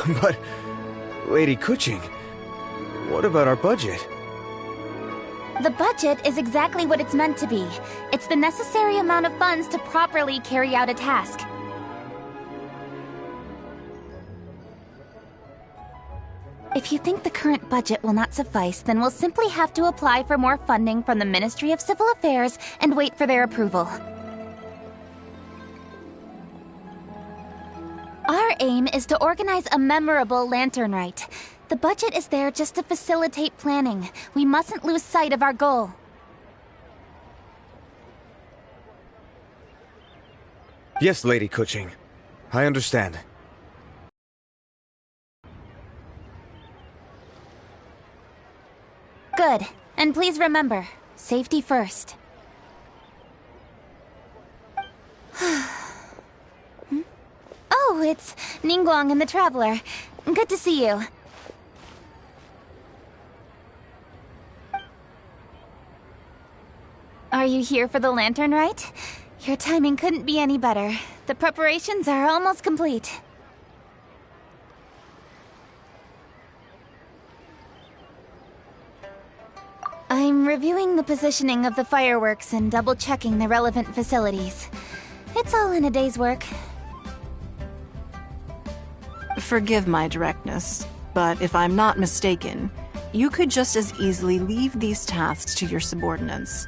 But, Lady Kuching, what about our budget? The budget is exactly what it's meant to be. It's the necessary amount of funds to properly carry out a task. If you think the current budget will not suffice, then we'll simply have to apply for more funding from the Ministry of Civil Affairs and wait for their approval. Our aim is to organize a memorable lantern rite. The budget is there just to facilitate planning. We mustn't lose sight of our goal. Yes, Lady Kuching. I understand. Good. And please remember, safety first. Oh, it's Ningguang and the Traveler. Good to see you. Are you here for the lantern rite? Your timing couldn't be any better. The preparations are almost complete. I'm reviewing the positioning of the fireworks and double-checking the relevant facilities. It's all in a day's work. Forgive my directness, but if I'm not mistaken, you could just as easily leave these tasks to your subordinates.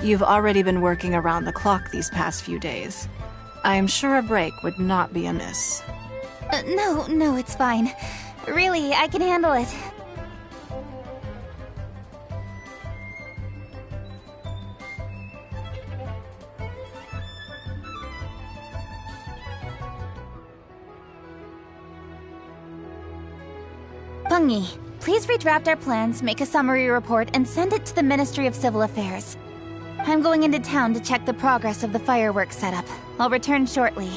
You've already been working around the clock these past few days. I am sure a break would not be amiss. No, it's fine. Really, I can handle it. Pengyi, please redraft our plans, make a summary report, and send it to the Ministry of Civil Affairs. I'm going into town to check the progress of the fireworks setup. I'll return shortly.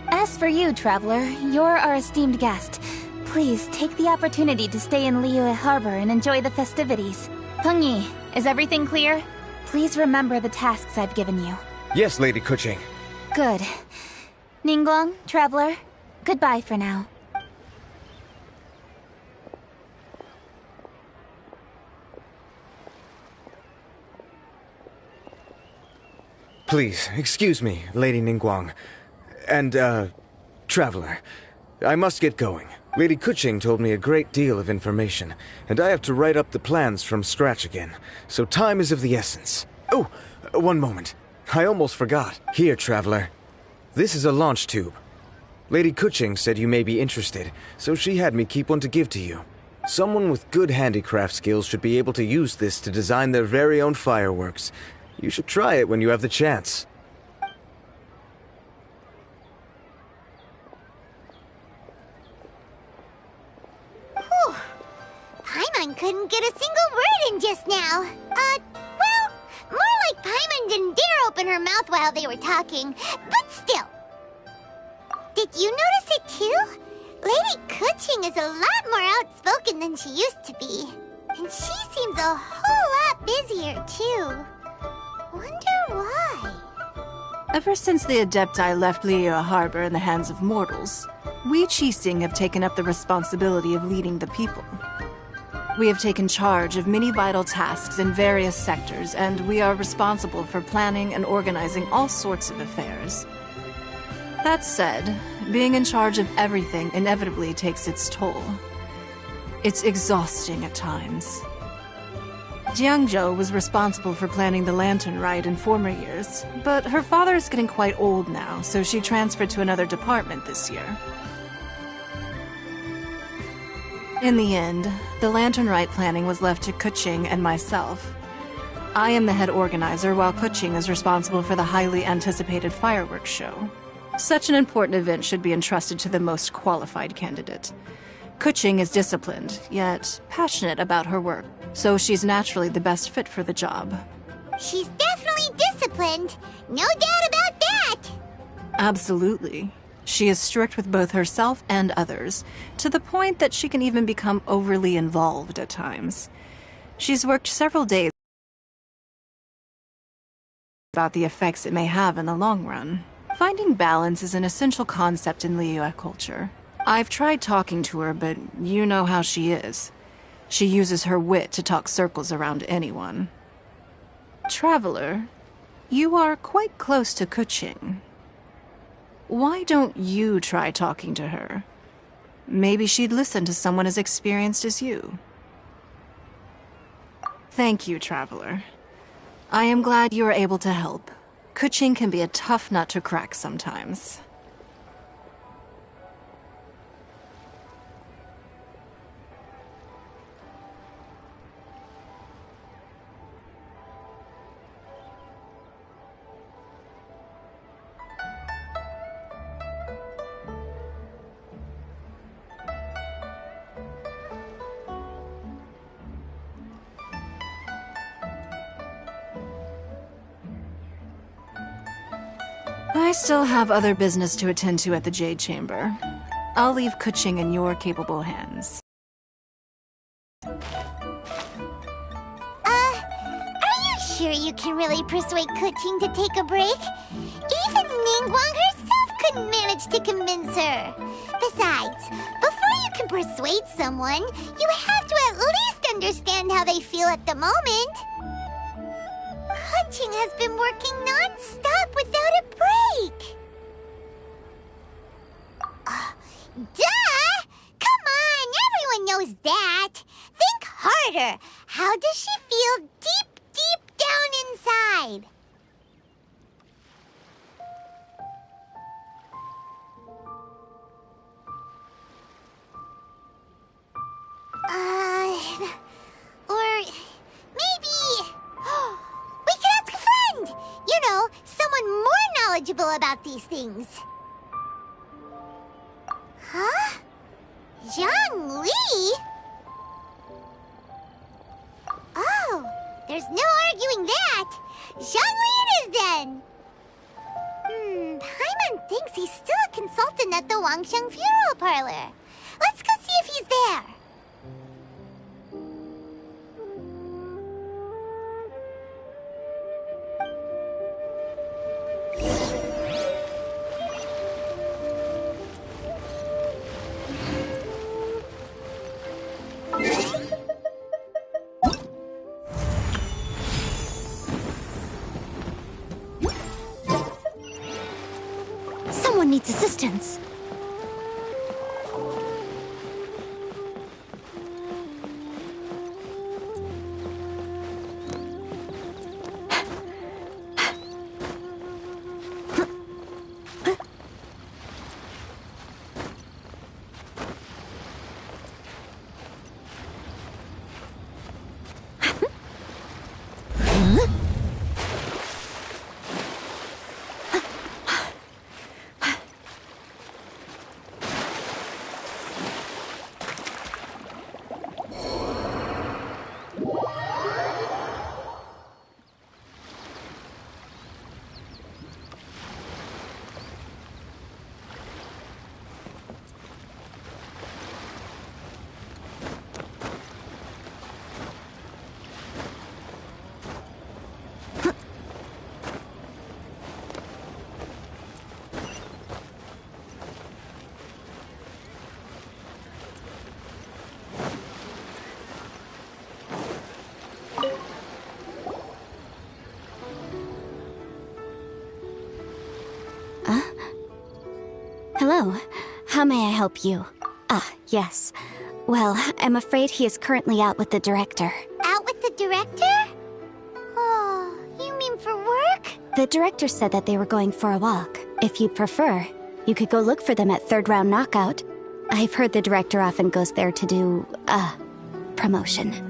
As for you, Traveler, you're our esteemed guest. Please take the opportunity to stay in Liyue Harbor and enjoy the festivities. Pengyi, is everything clear? Please remember the tasks I've given you. Yes, Lady Kuching. Good. Ningguang, Traveler, goodbye for now. Please, excuse me, Lady Ningguang. And, Traveler. I must get going. Lady Kuching told me a great deal of information, and I have to write up the plans from scratch again, so time is of the essence. Oh, one moment. I almost forgot. Here, Traveler. This is a launch tube. Lady Kuching said you may be interested, so she had me keep one to give to you. Someone with good handicraft skills should be able to use this to design their very own fireworks. You should try it when you have the chance. Whew. Paimon couldn't get a single word in just now. Well, more like Paimon didn't dare open her mouth while they were talking. But still. Did you notice it too? Lady Kuching is a lot more outspoken than she used to be. And she seems a whole lot busier too. Wonder why? Ever since the Adepti left Liyue Harbor in the hands of mortals, we Qixing have taken up the responsibility of leading the people. We have taken charge of many vital tasks in various sectors, and we are responsible for planning and organizing all sorts of affairs. That said, being in charge of everything inevitably takes its toll. It's exhausting at times. Jiangzhou was responsible for planning the lantern rite in former years, but her father is getting quite old now, so she transferred to another department this year. In the end, the lantern rite planning was left to Kuching and myself. I am the head organizer, while Kuching is responsible for the highly anticipated fireworks show. Such an important event should be entrusted to the most qualified candidate. Kuching is disciplined, yet passionate about her work, so she's naturally the best fit for the job. She's definitely disciplined. No doubt about that. Absolutely. She is strict with both herself and others, to the point that she can even become overly involved at times. She's worked several days about the effects it may have in the long run. Finding balance is an essential concept in Liyue culture. I've tried talking to her, but you know how she is. She uses her wit to talk circles around anyone. Traveler, you are quite close to Kuching. Why don't you try talking to her? Maybe she'd listen to someone as experienced as you. Thank you, Traveler. I am glad you are able to help. Kuching can be a tough nut to crack sometimes. I still have other business to attend to at the Jade Chamber. I'll leave Kuching in your capable hands. Are you sure you can really persuade Kuching to take a break? Even Ningguang herself couldn't manage to convince her. Besides, before you can persuade someone, you have to at least understand how they feel at the moment. Kuching has been working non-stop without a break. Duh! Come on, everyone knows that. Think harder. How does she feel deep, deep down inside? Or maybe... we could ask a friend! You know, someone more knowledgeable about these things. Huh? Zhang Li? Oh, there's no arguing that. Zhang Li it is then. Paimon thinks he's still a consultant at the Wangsheng Funeral Parlor. Let's go see if he's there. Someone needs assistance. Hello. How may I help you? Ah, yes. Well, I'm afraid he is currently out with the director. Out with the director? Oh, you mean for work? The director said that they were going for a walk. If you'd prefer, you could go look for them at Third Round Knockout. I've heard the director often goes there to do, promotion.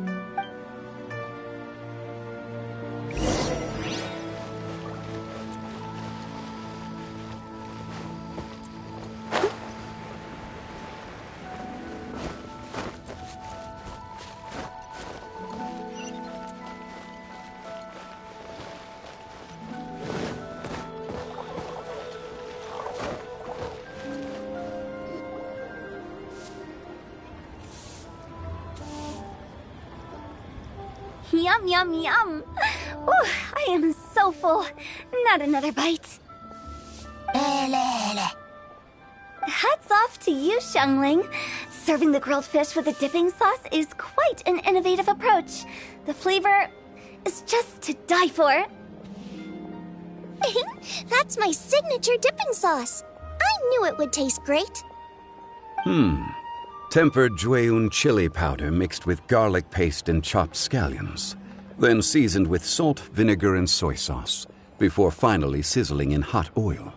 Yum, yum, yum. Ooh, I am so full. Not another bite. hats off to you, Xiangling. Serving the grilled fish with a dipping sauce is quite an innovative approach. The flavor is just to die for. That's my signature dipping sauce. I knew it would taste great. Tempered Jueyun chili powder mixed with garlic paste and chopped scallions, then seasoned with salt, vinegar, and soy sauce, before finally sizzling in hot oil.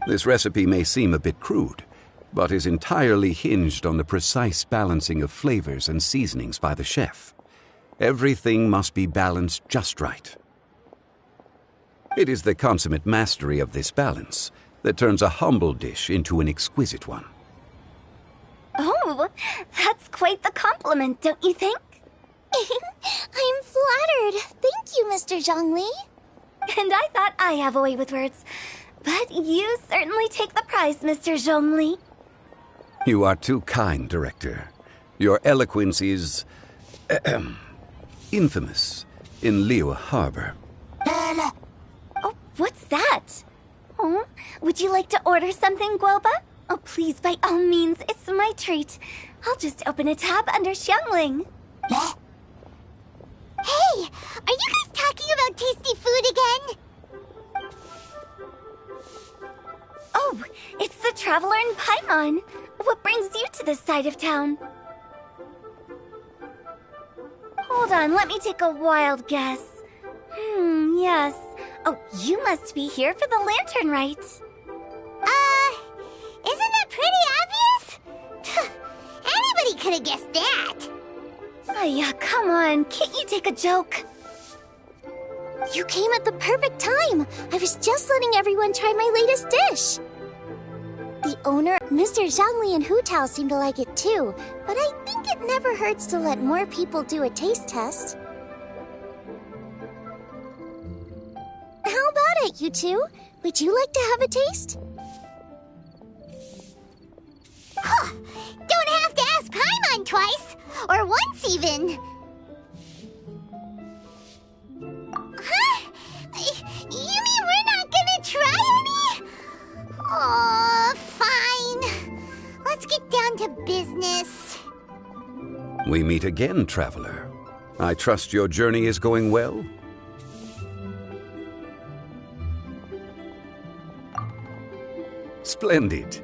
This recipe may seem a bit crude, but is entirely hinged on the precise balancing of flavors and seasonings by the chef. Everything must be balanced just right. It is the consummate mastery of this balance that turns a humble dish into an exquisite one. Oh, that's quite the compliment, don't you think? I'm flattered. Thank you, Mr. Zhongli. And I thought I have a way with words. But you certainly take the prize, Mr. Zhongli. You are too kind, Director. Your eloquence is infamous in Liyue Harbor. Oh, what's that? Oh, would you like to order something, Guoba? Oh, please, by all means, it's my treat. I'll just open a tab under Xiangling. Hey, are you guys talking about tasty food again? Oh, it's the Traveler in Paimon. What brings you to this side of town? Hold on, let me take a wild guess. Yes. Oh, you must be here for the lantern rite. Isn't that pretty obvious? Anybody could have guessed that. Yeah, come on, can't you take a joke? You came at the perfect time. I was just letting everyone try my latest dish. The owner, Mr. Zhangli and Hu Tao seem to like it too, but I think it never hurts to let more people do a taste test. How about it, you two? Would you like to have a taste? Huh. Don't have to ask Paimon twice, or once even. Huh? You mean we're not gonna try any? Oh, fine. Let's get down to business. We meet again, Traveler. I trust your journey is going well? Splendid.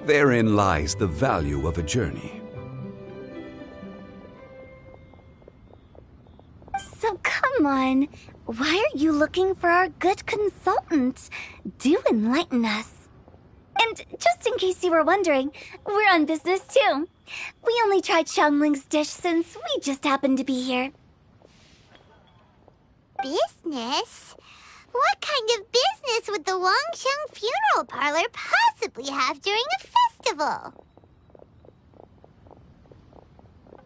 Therein lies the value of a journey. So come on, why are you looking for our good consultant? Do enlighten us. And just in case you were wondering, we're on business too. We only tried Xiangling's dish since we just happened to be here. Business? What kind of business would the Wangsheng Funeral Parlor possibly have during a festival?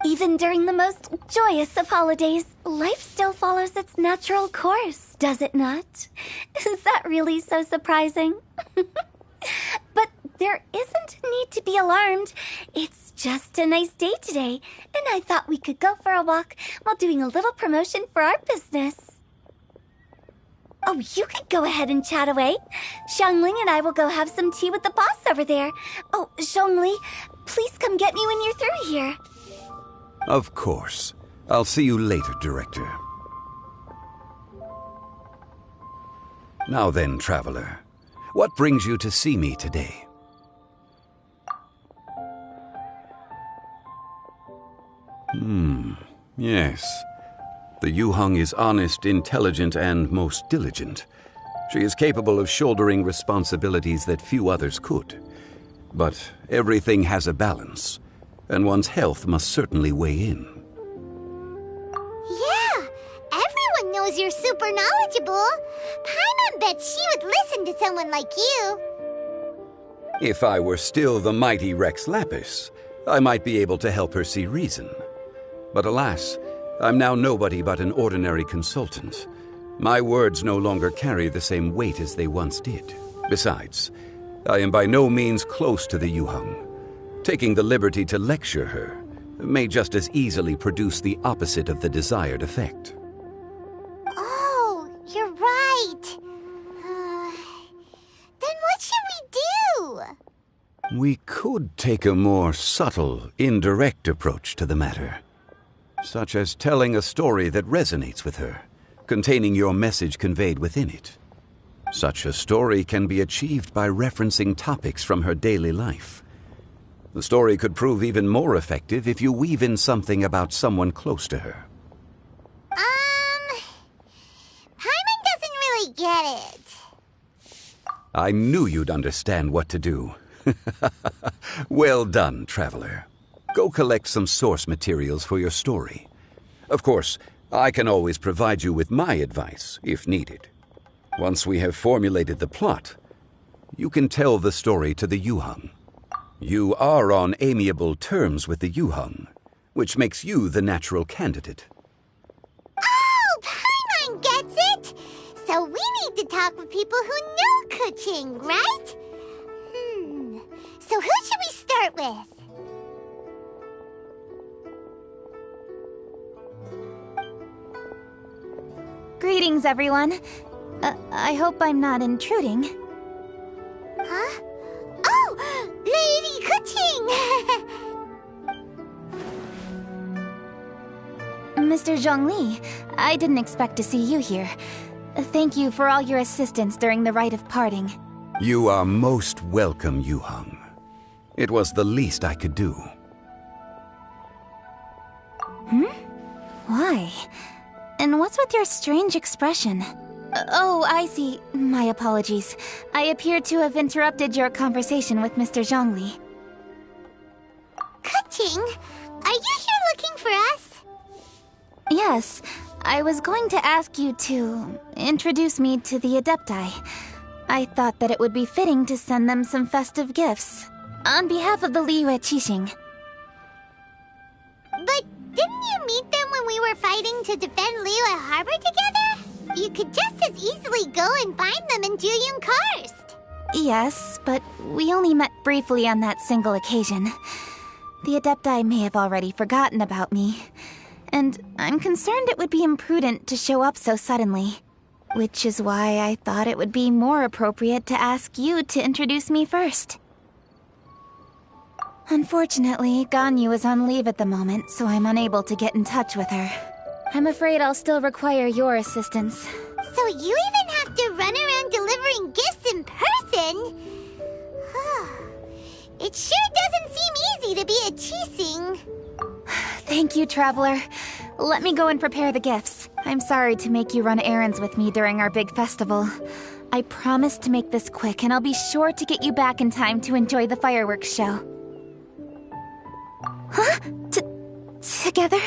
Even during the most joyous of holidays, life still follows its natural course, does it not? Is that really so surprising? But there isn't need to be alarmed. It's just a nice day today, and I thought we could go for a walk while doing a little promotion for our business. Oh, you could go ahead and chat away. Xiangling and I will go have some tea with the boss over there. Oh, Zhongli, please come get me when you're through here. Of course. I'll see you later, Director. Now then, Traveler, what brings you to see me today? Yes. The Yuheng is honest, intelligent, and most diligent. She is capable of shouldering responsibilities that few others could. But everything has a balance, and one's health must certainly weigh in. Yeah, everyone knows you're super knowledgeable. Paimon bets she would listen to someone like you. If I were still the mighty Rex Lapis, I might be able to help her see reason. But alas, I'm now nobody but an ordinary consultant. My words no longer carry the same weight as they once did. Besides, I am by no means close to the Yuheng. Taking the liberty to lecture her may just as easily produce the opposite of the desired effect. Oh, you're right. Then what should we We could take a more subtle, indirect approach to the matter, such as telling a story that resonates with her, containing your message conveyed within it. Such a story can be achieved by referencing topics from her daily life. The story could prove even more effective if you weave in something about someone close to her. Paimon doesn't really get it. I knew you'd understand what to do. Well done, Traveler. Go collect some source materials for your story. Of course, I can always provide you with my advice, if needed. Once we have formulated the plot, you can tell the story to the Yuheng. You are on amiable terms with the Yuheng, which makes you the natural candidate. Oh, Paimon gets it! So we need to talk with people who know Kuching, right? So who should we start with? Greetings, everyone. I hope I'm not intruding. Huh? Oh! Lady Kuching! Mr. Zhongli, I didn't expect to see you here. Thank you for all your assistance during the rite of parting. You are most welcome, Yuheng. It was the least I could do. Why? And what's with your strange expression? Oh, I see. My apologies. I appear to have interrupted your conversation with Mr. Zhongli. Kuching, are you here looking for us? Yes, I was going to ask you to introduce me to the Adepti. I thought that it would be fitting to send them some festive gifts. On behalf of the Liyue Qixing. But didn't you meet them when we were fighting to defend Liyue Harbor together? You could just as easily go and find them in Juyun Karst. Yes, but we only met briefly on that single occasion. The Adepti may have already forgotten about me. And I'm concerned it would be imprudent to show up so suddenly. Which is why I thought it would be more appropriate to ask you to introduce me first. Unfortunately, Ganyu is on leave at the moment, so I'm unable to get in touch with her. I'm afraid I'll still require your assistance. So you even have to run around delivering gifts in person? It sure doesn't seem easy to be a Qixing. Thank you, Traveler. Let me go and prepare the gifts. I'm sorry to make you run errands with me during our big festival. I promise to make this quick, and I'll be sure to get you back in time to enjoy the fireworks show. Huh? Together?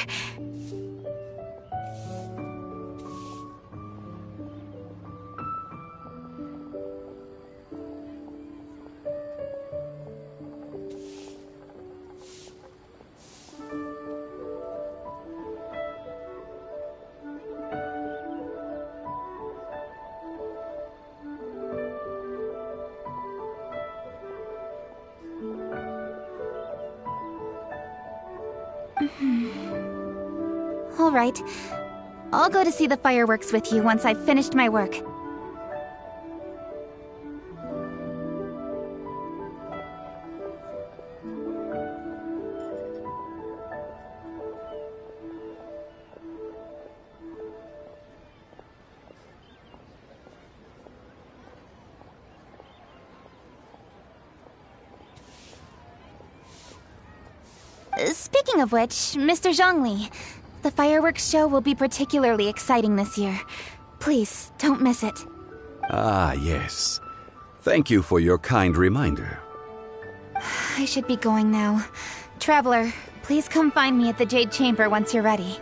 All right. I'll go to see the fireworks with you once I've finished my work. Speaking of which, Mr. Zhongli, the fireworks show will be particularly exciting this year. Please, don't miss it. Ah, yes. Thank you for your kind reminder. I should be going now. Traveler, please come find me at the Jade Chamber once you're ready.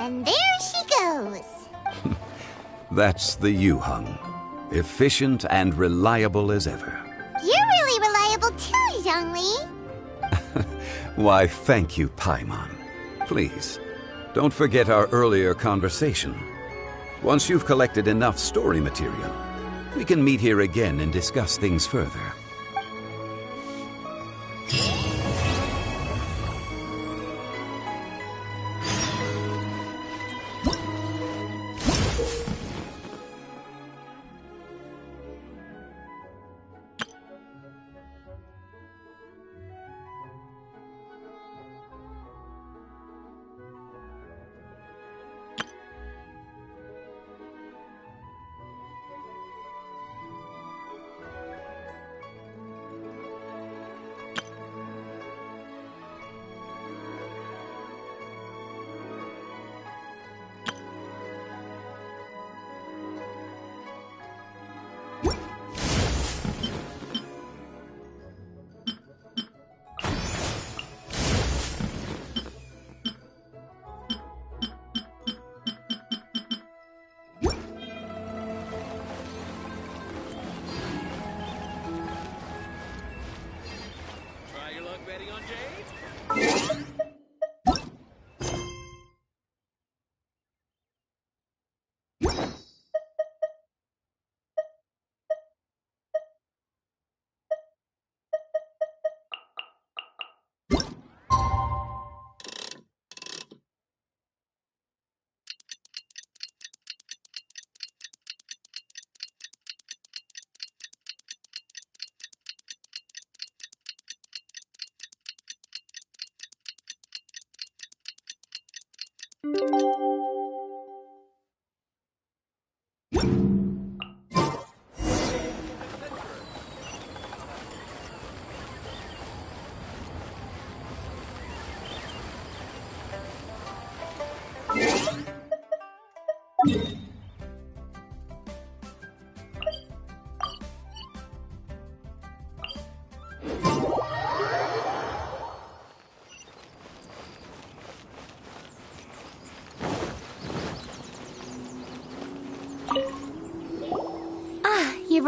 And there she goes. That's the Yuheng. Efficient and reliable as ever. You're really reliable too, Zhongli. Why, thank you, Paimon. Please, don't forget our earlier conversation. Once you've collected enough story material, we can meet here again and discuss things further.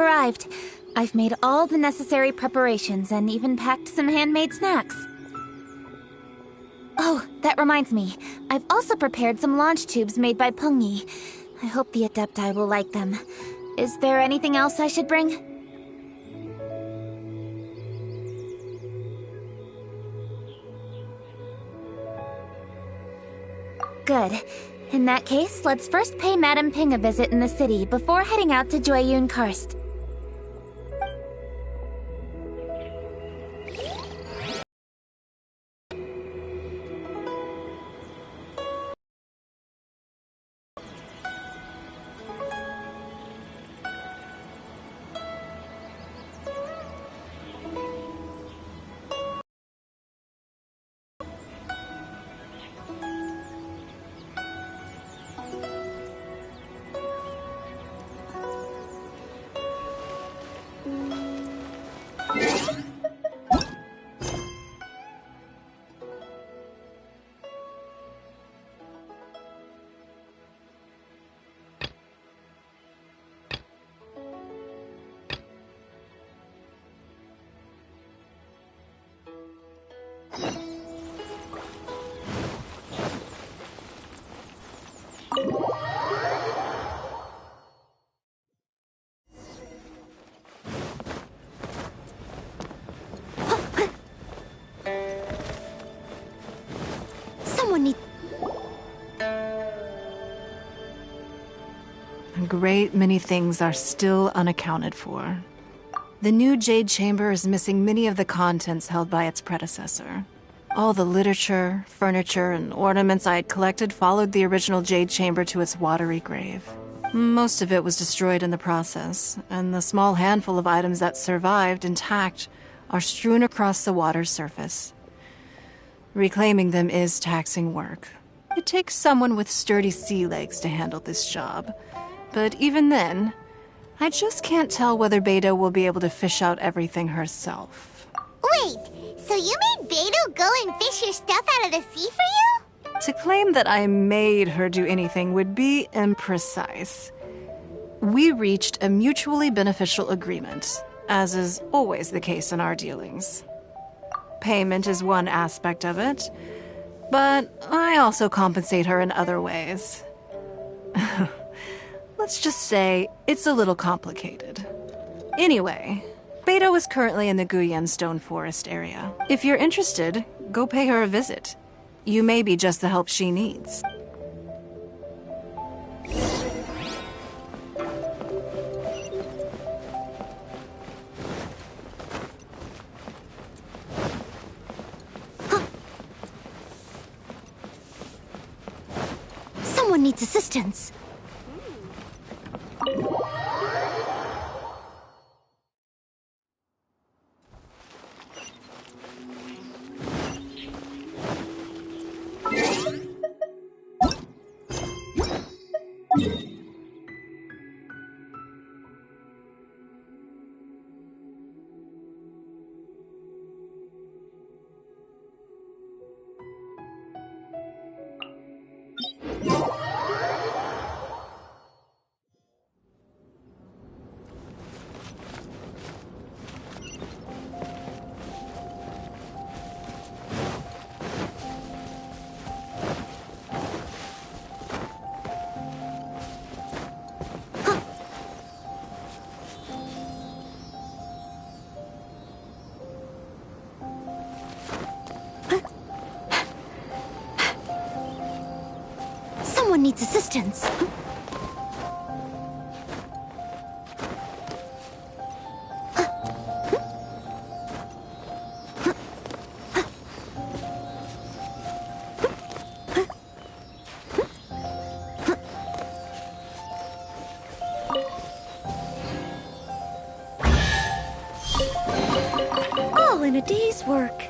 arrived. I've made all the necessary preparations and even packed some handmade snacks. Oh, that reminds me. I've also prepared some launch tubes made by Pengyi. I hope the Adepti will like them. Is there anything else I should bring? Good. In that case, let's first pay Madame Ping a visit in the city before heading out to Jueyun Karst. Someone needs... A great many things are still unaccounted for. The new Jade Chamber is missing many of the contents held by its predecessor. All the literature, furniture, and ornaments I had collected followed the original Jade Chamber to its watery grave. Most of it was destroyed in the process, and the small handful of items that survived intact are strewn across the water's surface. Reclaiming them is taxing work. It takes someone with sturdy sea legs to handle this job. But even then, I just can't tell whether Beidou will be able to fish out everything herself. Wait, so you made Beidou go and fish your stuff out of the sea for you? To claim that I made her do anything would be imprecise. We reached a mutually beneficial agreement, as is always the case in our dealings. Payment is one aspect of it, but I also compensate her in other ways. Let's just say it's a little complicated. Anyway, Beidou is currently in the Guyan Stone Forest area. If you're interested, go pay her a visit. You may be just the help she needs. Someone needs assistance. Someone needs assistance. All in a day's work.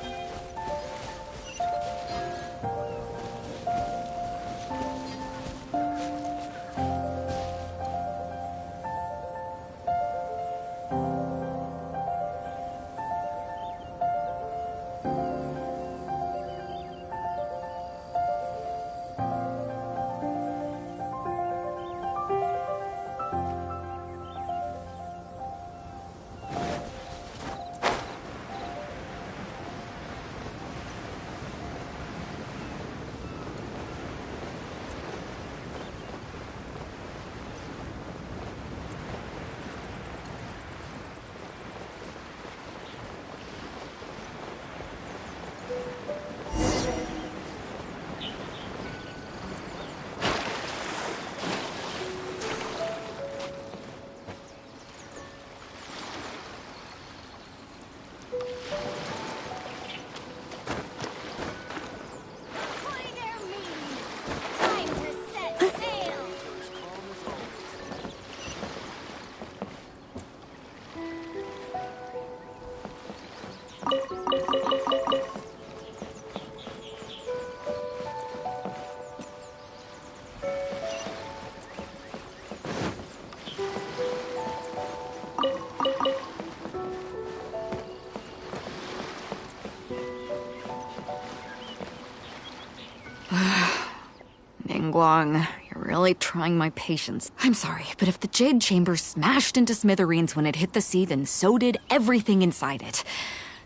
Ningguang. You're really trying my patience. I'm sorry, but if the Jade Chamber smashed into smithereens when it hit the sea, then so did everything inside it.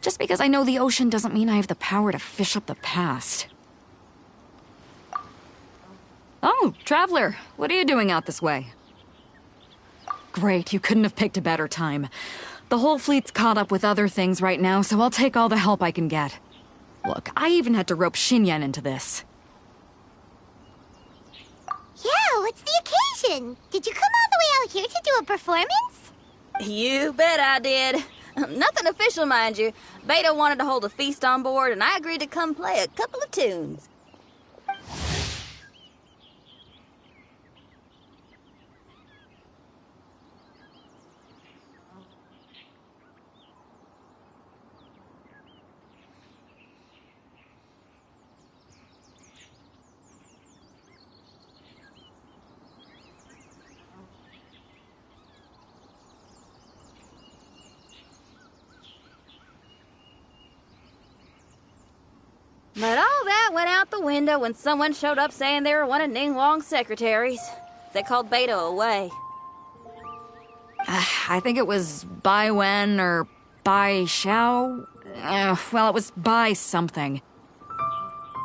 Just because I know the ocean doesn't mean I have the power to fish up the past. Oh, Traveler, what are you doing out this way? Great, you couldn't have picked a better time. The whole fleet's caught up with other things right now, so I'll take all the help I can get. Look, I even had to rope Xinyan into this. Yeah, what's the occasion? Did you come all the way out here to do a performance? You bet I did. Nothing official, mind you. Beta wanted to hold a feast on board, and I agreed to come play a couple of tunes. But all that went out the window when someone showed up saying they were one of Ningguang's secretaries. They called Beta away. I think it was Bai Wen or Bai Xiao. Well, it was Bai something.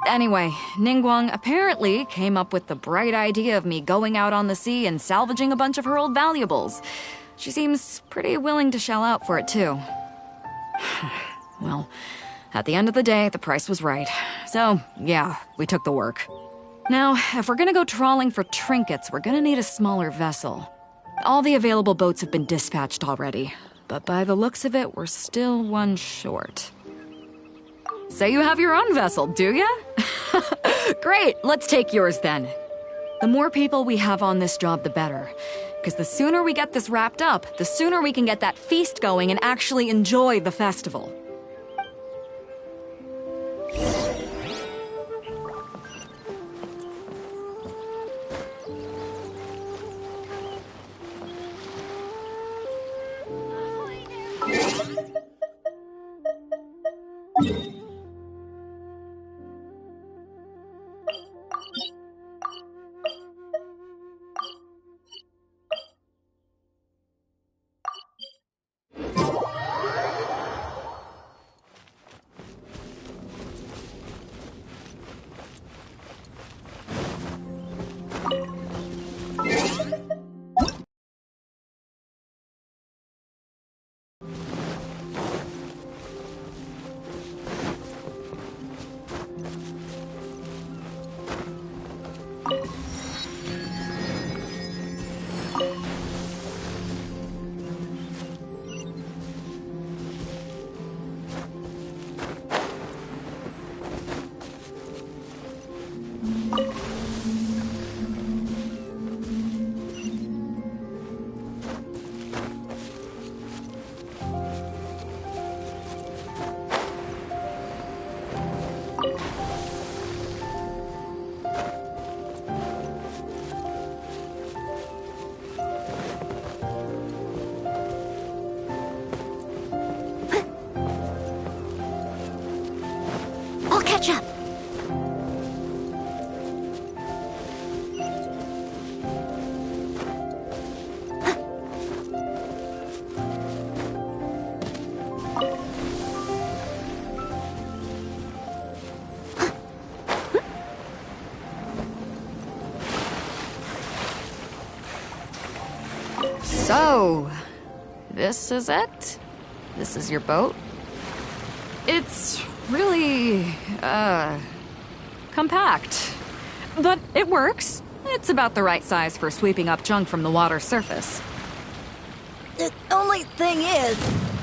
Anyway, Ningguang apparently came up with the bright idea of me going out on the sea and salvaging a bunch of her old valuables. She seems pretty willing to shell out for it, too. Well, at the end of the day, the price was right. So, yeah, we took the work. Now, if we're gonna go trawling for trinkets, we're gonna need a smaller vessel. All the available boats have been dispatched already, but by the looks of it, we're still one short. So you have your own vessel, do ya? Great, let's take yours then. The more people we have on this job, the better. Because the sooner we get this wrapped up, the sooner we can get that feast going and actually enjoy the festival. I'll catch up. So, this is it? This is your boat? It's really, compact. But it works. It's about the right size for sweeping up junk from the water's surface. The only thing is,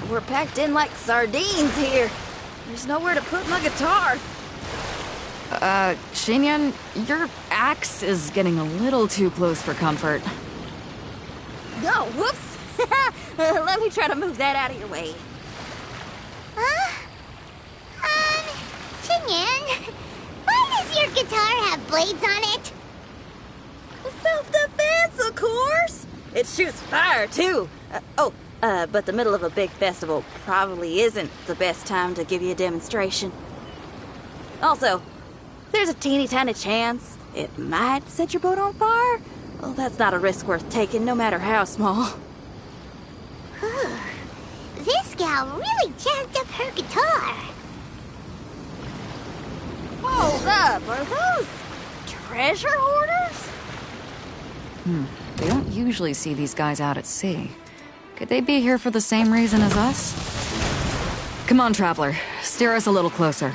we're packed in like sardines here. There's nowhere to put my guitar. Xinyan, your axe is getting a little too close for comfort. Oh, whoops! Let me try to move that out of your way. Xinyan, why does your guitar have blades on it? Self-defense, of course! It shoots fire, too. But the middle of a big festival probably isn't the best time to give you a demonstration. Also, there's a teeny tiny chance It might set your boat on fire. Well, that's not a risk worth taking, no matter how small. This gal really jazzed up her guitar. Hold up, are those treasure hoarders? We don't usually see these guys out at sea. Could they be here for the same reason as us? Come on, Traveler. Steer us a little closer.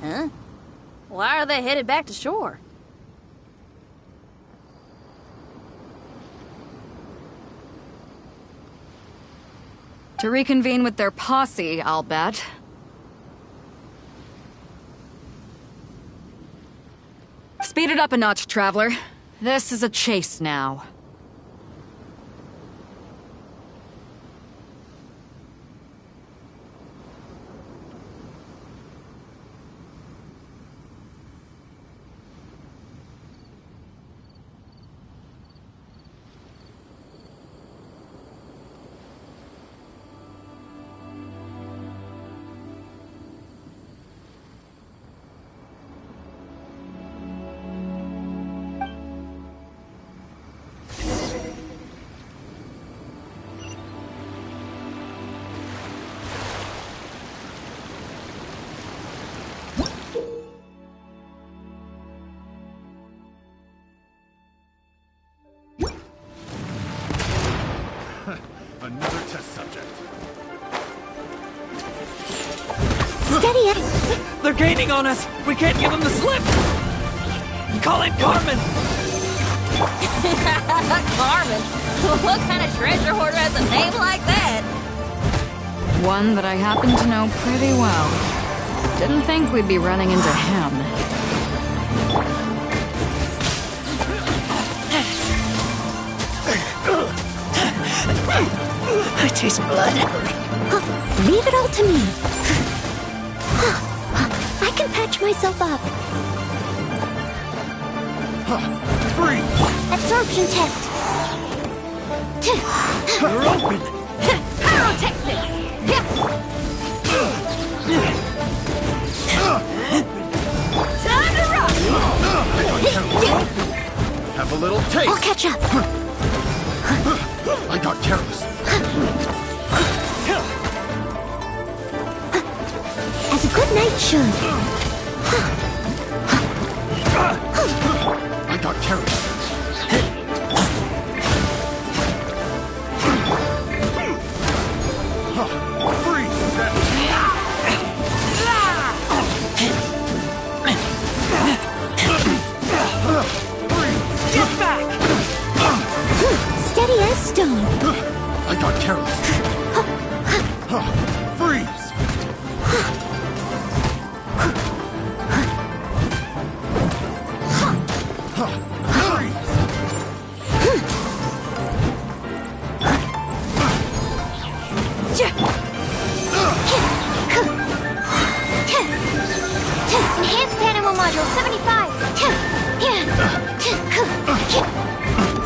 Huh? Why are they headed back to shore? To reconvene with their posse, I'll bet. Speed it up a notch, Traveler. This is a chase now. Another test subject. Steady it. They're gaining on us! We can't give them the slip! Call it Carmen! Carmen? What kind of treasure hoarder has a name like that? One that I happen to know pretty well. Didn't think we'd be running into him. I taste blood. Leave it all to me. I can patch myself up. Free! Absorption test. You're open! Pyrotechnics! Time to rock! Have a little I'll taste! catch up. I got careless. As a good knight should. I got careless. Free! Get back! Steady as stone. I got careless. Freeze! Enhanced animal module 75.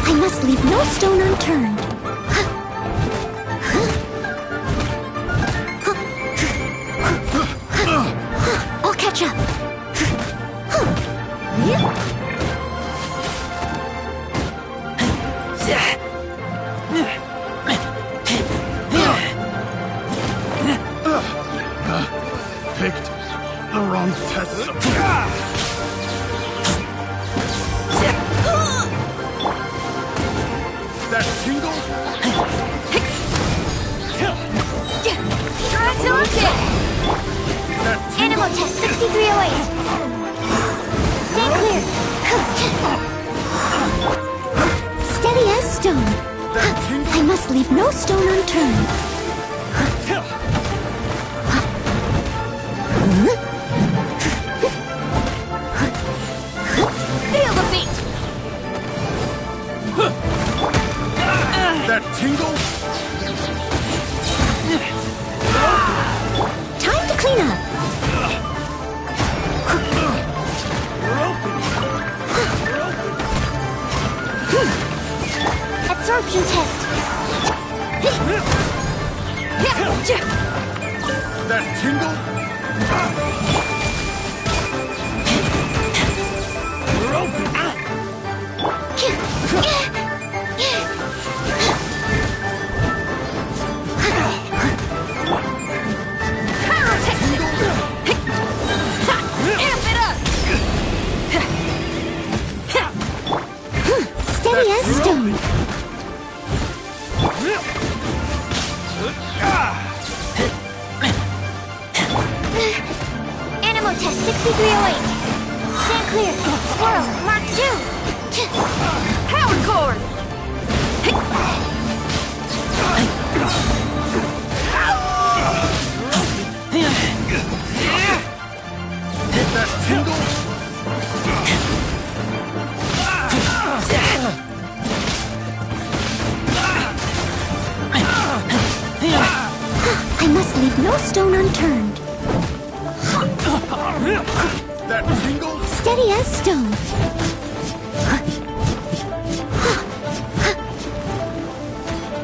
I must leave no stone unturned. I'll catch up. Picked the wrong test subject. That tingle? Try till I'm dead. That Animal test 6308. Stay clear. stone. I must leave no stone unturned. Feel the beat! That tingle? Time to clean up. Absorption test. That tingle? Steady as stone. Animal test 6308. Stand clear. Squirrel, mark 2. Power cord! That tingle? I must leave no stone unturned. That tingle? Steady as stone.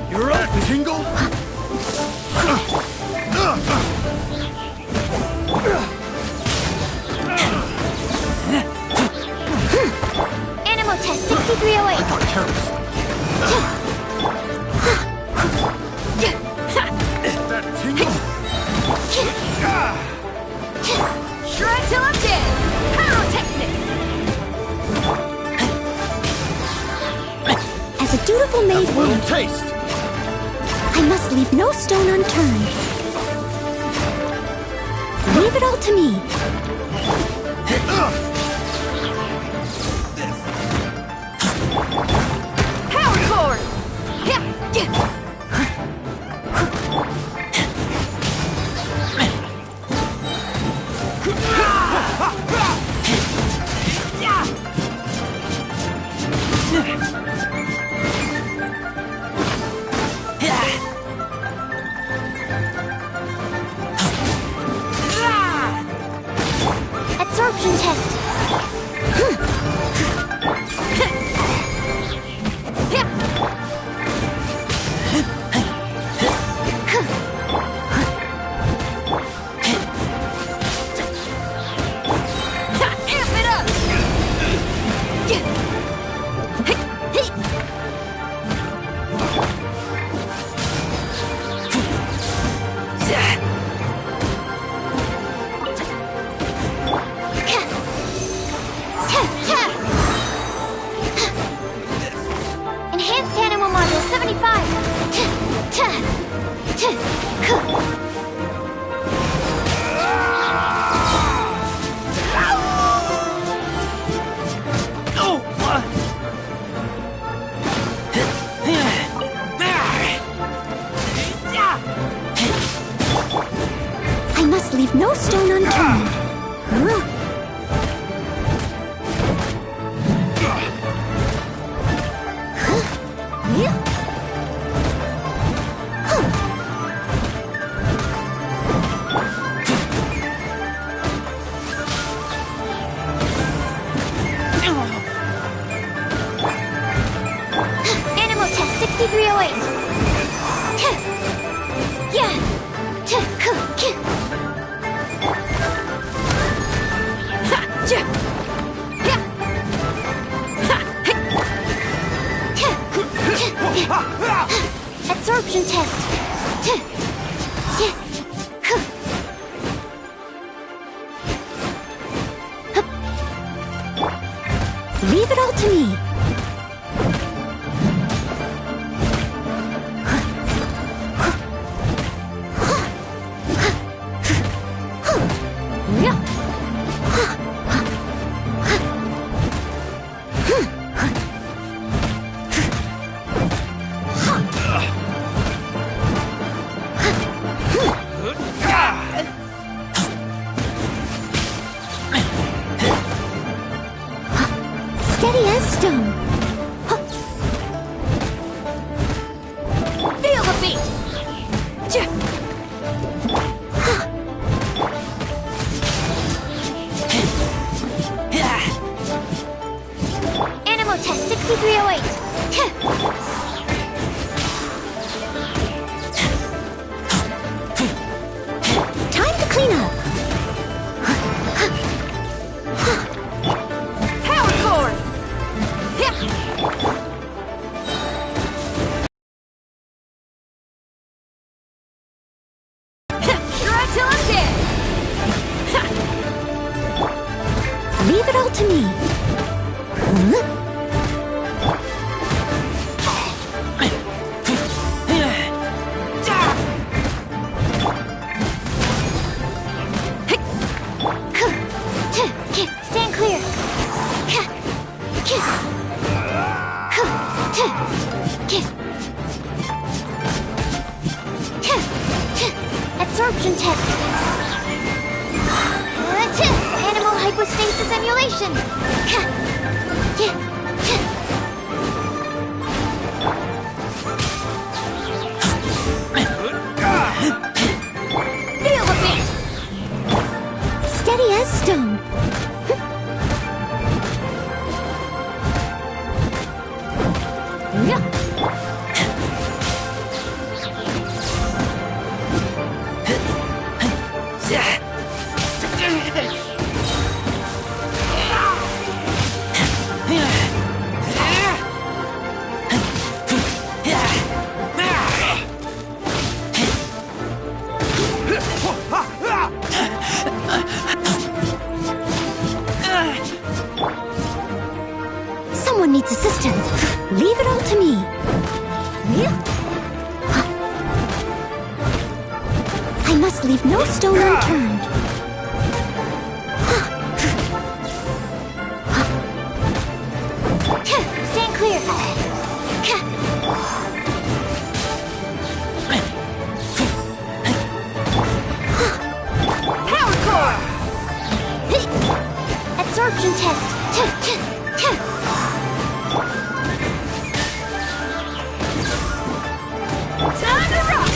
You're up. That tingle? Animal test 6308. I got careless. That tingle? Shred till I'm dead! Pyrotechnics! As a dutiful maid A little would, taste. I must leave no stone unturned. Leave it all to me. Power cord! Absorption test. Amp it up! Enhanced animal module 75. I must leave no stone unturned. Animal test 6308. Absorption test. Leave it all to me. Animal test 6308. Time to clean up. Power cord! Try till I'm dead! Leave it all to me. Huh? Stand clear. Absorption test. Animal hypostasis emulation. Feel the beat. Steady as stone. Someone needs assistance. Leave it all to me. I must leave no stone unturned. Stand clear. Power core. Absorption test. Time to rock!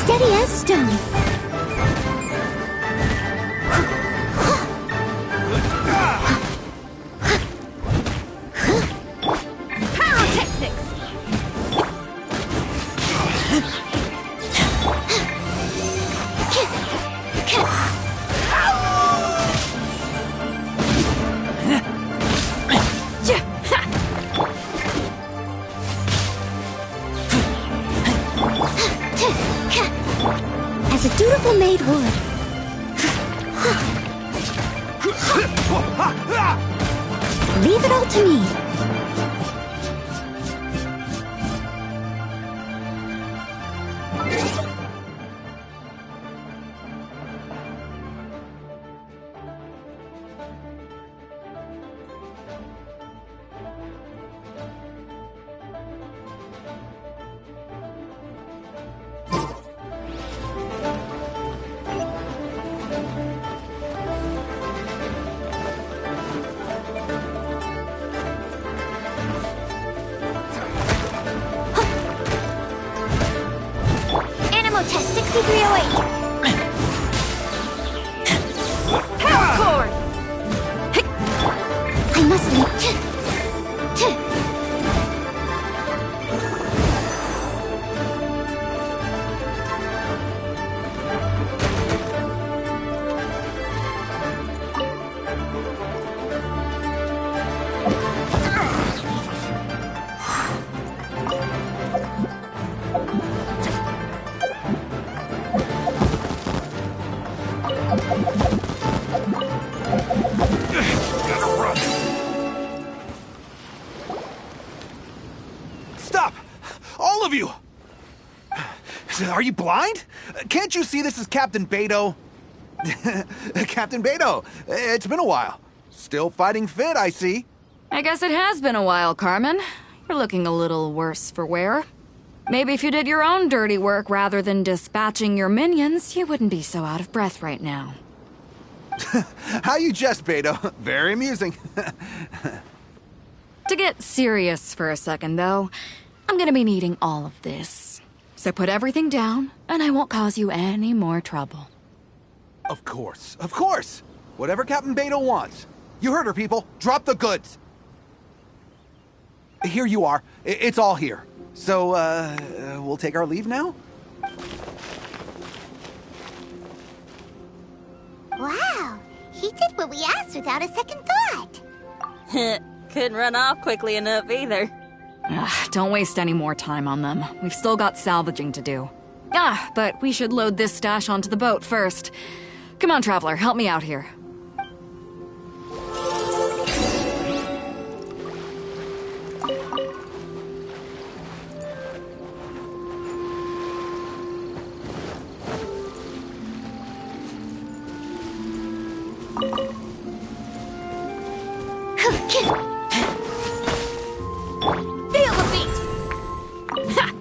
Steady as stone. Pyrotechnics! As a dutiful maid would. Leave it all to me. Test 6308. Power cord! I must leave. Stop! All of you! Are you blind? Can't you see this is Captain Beto? Captain Beto, it's been a while. Still fighting fit, I see. I guess it has been a while, Carmen. You're looking a little worse for wear. Maybe if you did your own dirty work rather than dispatching your minions, you wouldn't be so out of breath right now. How you jest, Beto. Very amusing. To get serious for a second, though, I'm gonna be needing all of this. So put everything down, and I won't cause you any more trouble. Of course, of course. Whatever Captain Beto wants. You heard her, people. Drop the goods. Here you are. It's all here. So, we'll take our leave now? Wow, he did what we asked without a second thought. Couldn't run off quickly enough either. Don't waste any more time on them. We've still got salvaging to do. But we should load this stash onto the boat first. Come on, Traveler, help me out here. Feel the beat! Ha!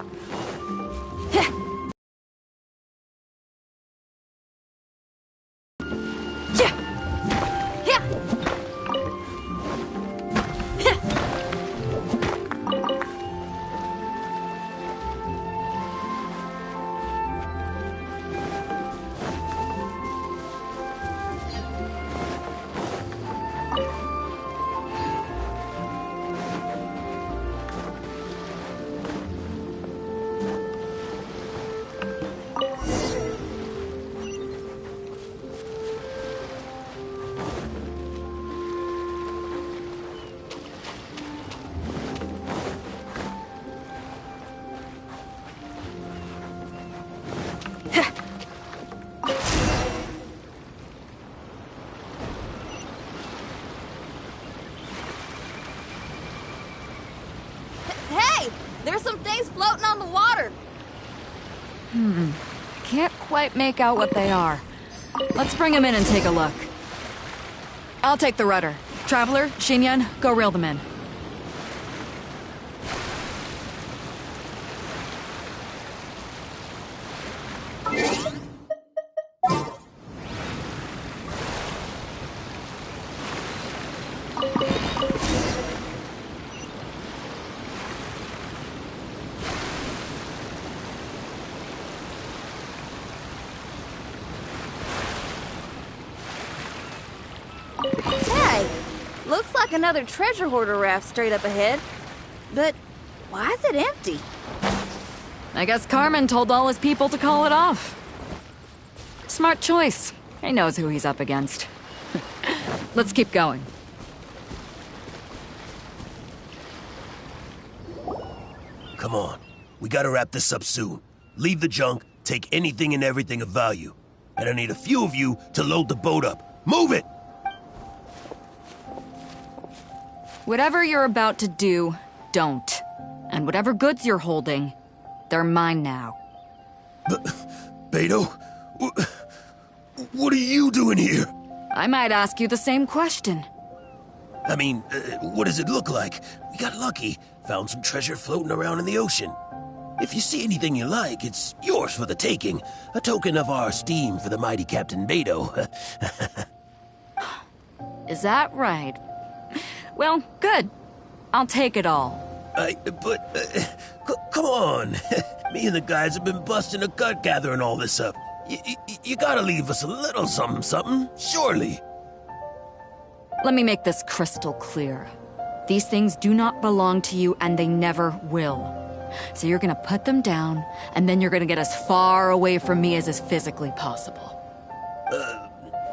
Hey! There's some things floating on the water! Can't quite make out what they are. Let's bring them in and take a look. I'll take the rudder. Traveler, Xinyan, go reel them in. Hey, looks like another treasure hoarder raft straight up ahead. But why is it empty? I guess Carmen told all his people to call it off. Smart choice. He knows who he's up against. Let's keep going. Come on. We gotta wrap this up soon. Leave the junk, take anything and everything of value. And I need a few of you to load the boat up. Move it! Whatever you're about to do, don't. And whatever goods you're holding, they're mine now. Beto? What are you doing here? I might ask you the same question. I mean, what does it look like? We got lucky. Found some treasure floating around in the ocean. If you see anything you like, it's yours for the taking. A token of our esteem for the mighty Captain Beto. Is that right? Well, good. I'll take it all. Come on. Me and the guys have been busting a gut gathering all this up. You gotta leave us a little something, surely. Let me make this crystal clear. These things do not belong to you, and they never will. So you're gonna put them down, and then you're gonna get as far away from me as is physically possible.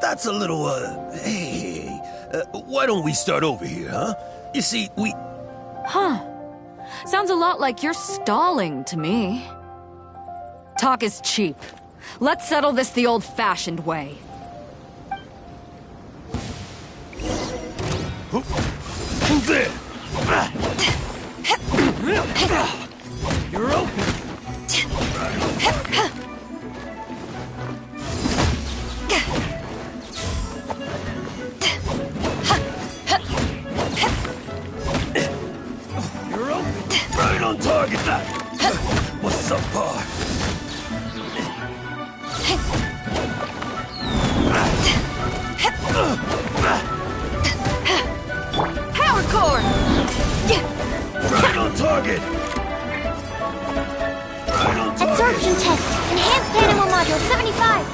That's a little, hey, why don't we start over here, huh? You see, Huh. Sounds a lot like you're stalling to me. Talk is cheap. Let's settle this the old-fashioned way. There! You're open. You're open. Right on target, that. Power core! Right on target! Right on target! Absorption test. Enhanced animal module 75.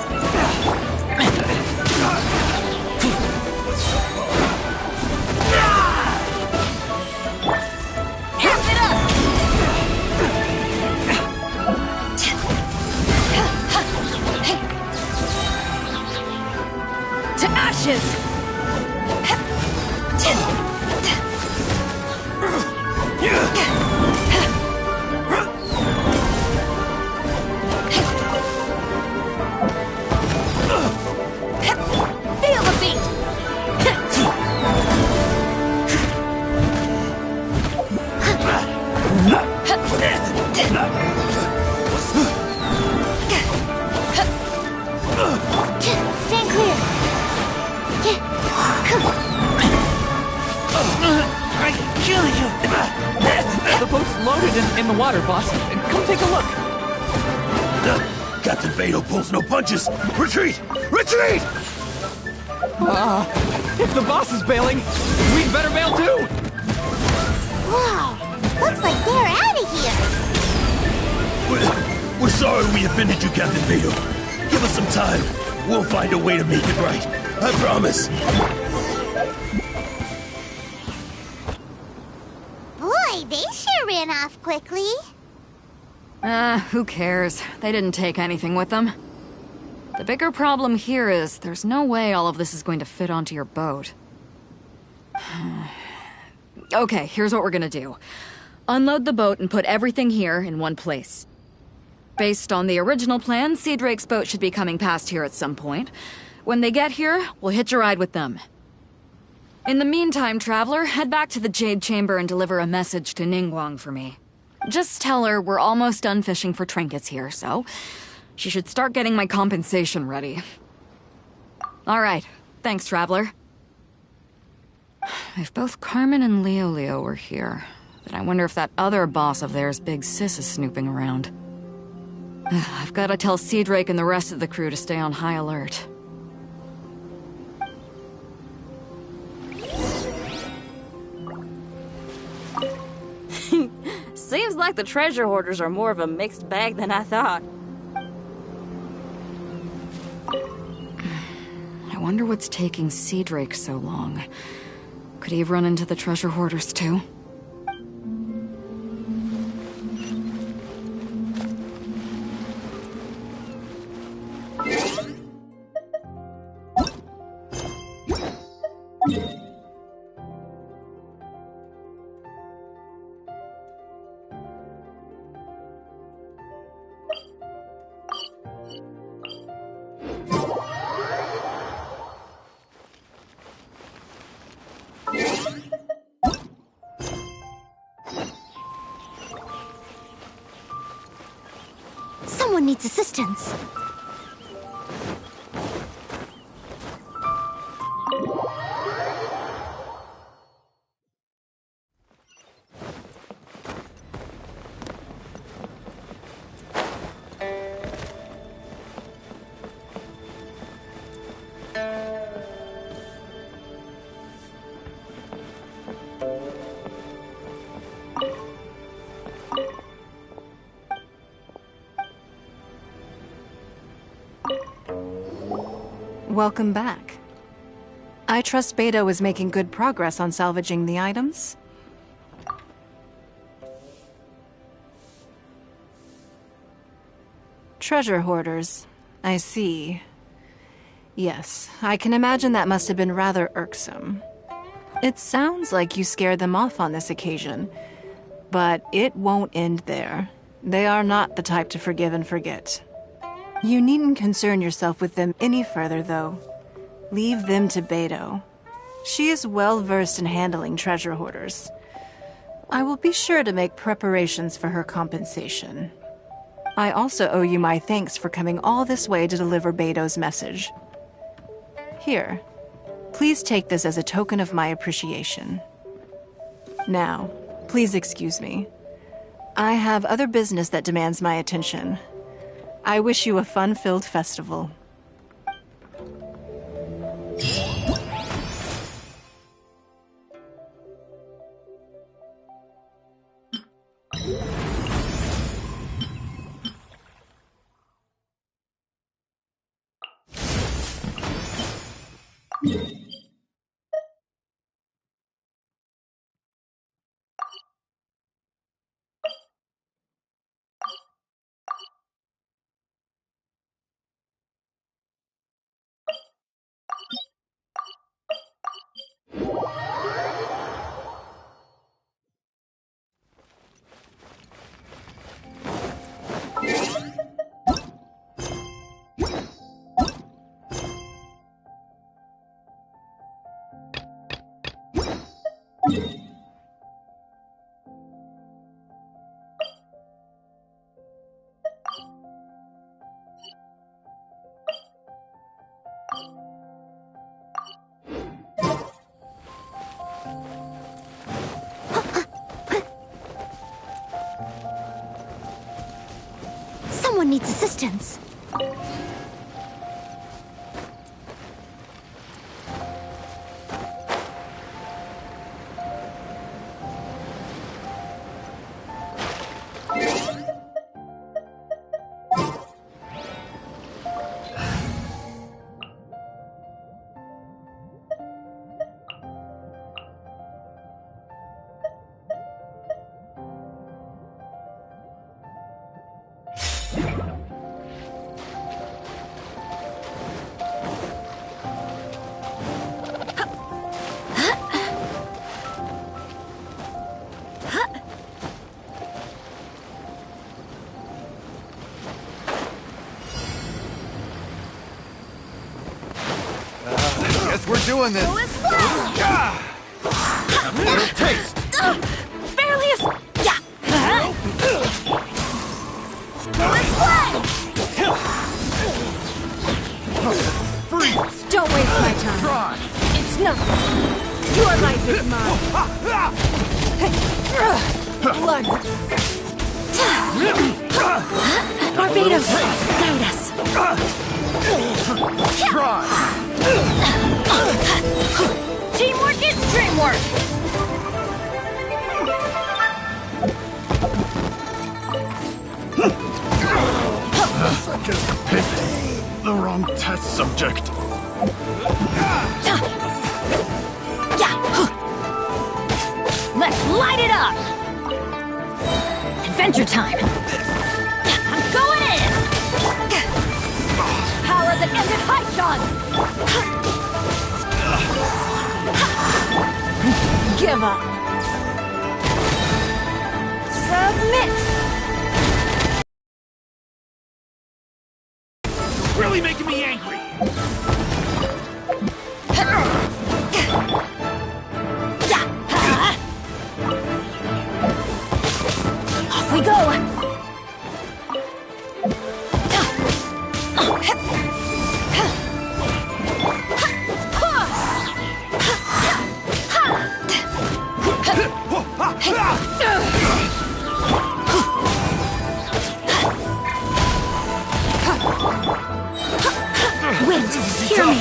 Amp it up! To ashes! Feel the beat! Stand clear. I can kill you! The boat's loaded in the water, boss. Come take a look. Captain Beto pulls no punches! Retreat! Retreat! If the boss is bailing, we'd better bail too! Wow. Looks like they're out of here. We're sorry we offended you, Captain Beto. Give us some time. We'll find a way to make it right. I promise. Boy, they sure ran off quickly. Who cares? They didn't take anything with them. The bigger problem here is there's no way all of this is going to fit onto your boat. Okay, here's what we're gonna do. Unload the boat and put everything here in one place. Based on the original plan, Sea Drake's boat should be coming past here at some point. When they get here, we'll hitch a ride with them. In the meantime, Traveler, head back to the Jade Chamber and deliver a message to Ningguang for me. Just tell her we're almost done fishing for trinkets here, so she should start getting my compensation ready. All right. Thanks, Traveler. If both Carmen and Leo were here, then I wonder if that other boss of theirs, Big Sis, is snooping around. I've got to tell Sea Drake and the rest of the crew to stay on high alert. Seems like the treasure hoarders are more of a mixed bag than I thought. I wonder what's taking Sea Drake so long. Could he have run into the treasure hoarders too? Someone needs assistance. Welcome back. I trust Beto is making good progress on salvaging the items. Treasure hoarders. I see. Yes, I can imagine that must have been rather irksome. It sounds like you scared them off on this occasion, but it won't end there. They are not the type to forgive and forget. You needn't concern yourself with them any further, though. Leave them to Beto. She is well versed in handling treasure hoarders. I will be sure to make preparations for her compensation. I also owe you my thanks for coming all this way to deliver Beto's message. Here, please take this as a token of my appreciation. Now, please excuse me. I have other business that demands my attention. I wish you a fun-filled festival. Someone needs assistance. Guess we're doing this. Go as well. Have a little taste. Barely as... Yeah. Go as well. Freeze. Don't waste my time. Try. It's nothing. Your life is mine. Blood. Barbados, guide us. Try. Teamwork is dreamwork! Second picked the wrong test subject. Let's light it up! Adventure time! I'm going in! Power that ended high shot! Give up! Submit! Really making me angry. Off we go! Wind, hear me!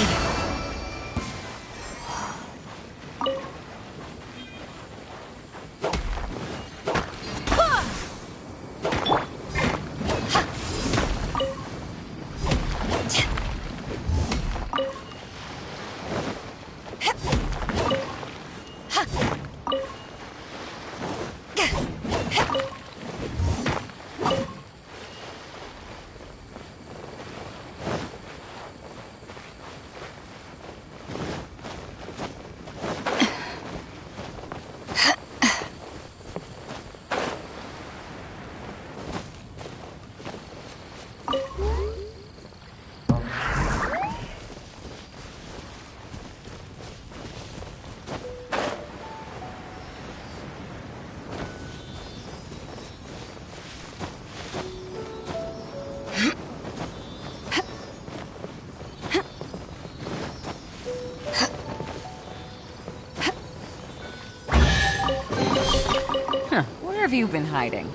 Where have you been hiding?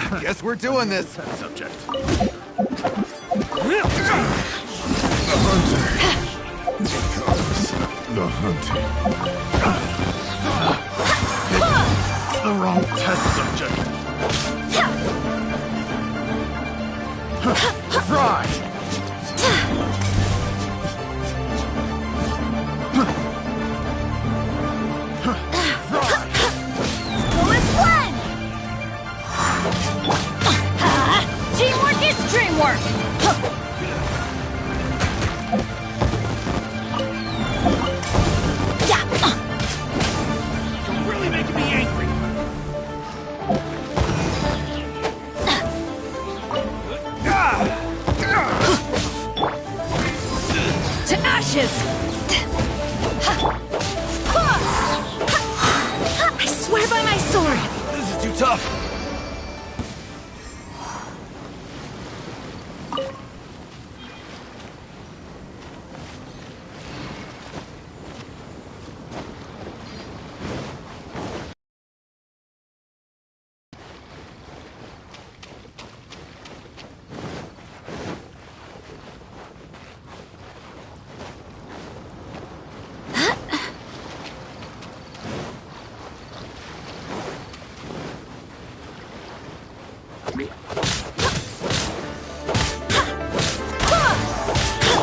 Guess we're doing this. Subject. The hunter becomes the hunted. Pick the wrong test subject. Fry! Teamwork is dreamwork! You're really making me angry. To ashes! I swear by my sword! This is too tough.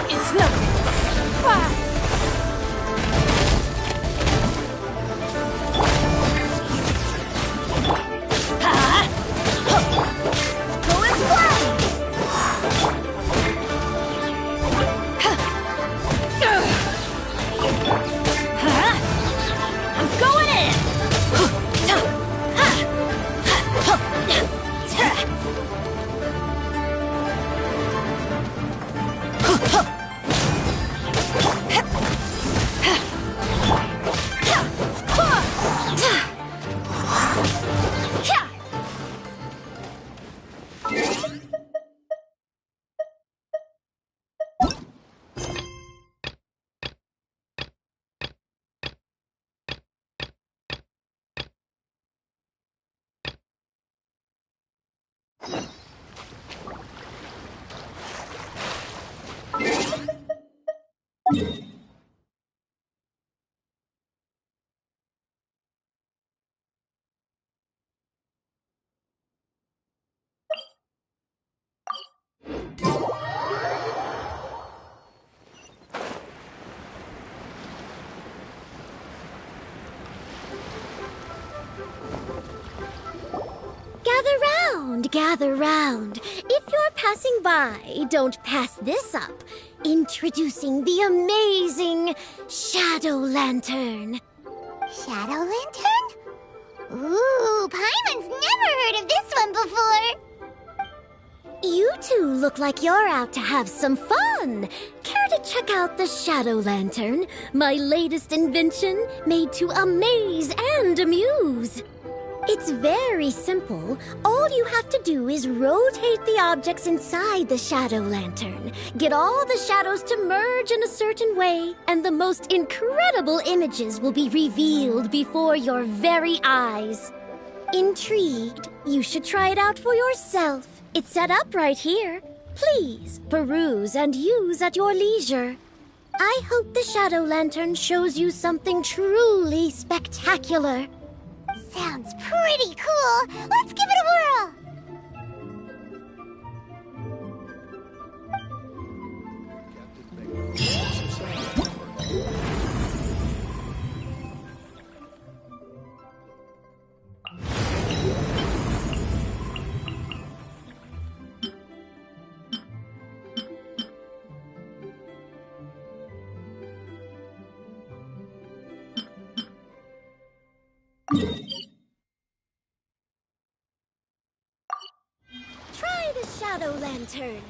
It's nothing! Go and fly! I'm going in! Gather round. If you're passing by, don't pass this up. Introducing the amazing Shadow Lantern. Shadow Lantern? Ooh, Paimon's never heard of this one before. You two look like you're out to have some fun. Care to check out the Shadow Lantern, my latest invention made to amaze and amuse? It's very simple. All you have to do is rotate the objects inside the Shadow Lantern, get all the shadows to merge in a certain way, and the most incredible images will be revealed before your very eyes. Intrigued? You should try it out for yourself. It's set up right here. Please peruse and use at your leisure. I hope the Shadow Lantern shows you something truly spectacular. Sounds pretty cool. Let's give it a whirl. Try the Shadow Lantern.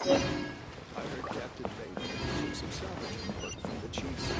heard Captain Beta took some salvaging work from the chiefs.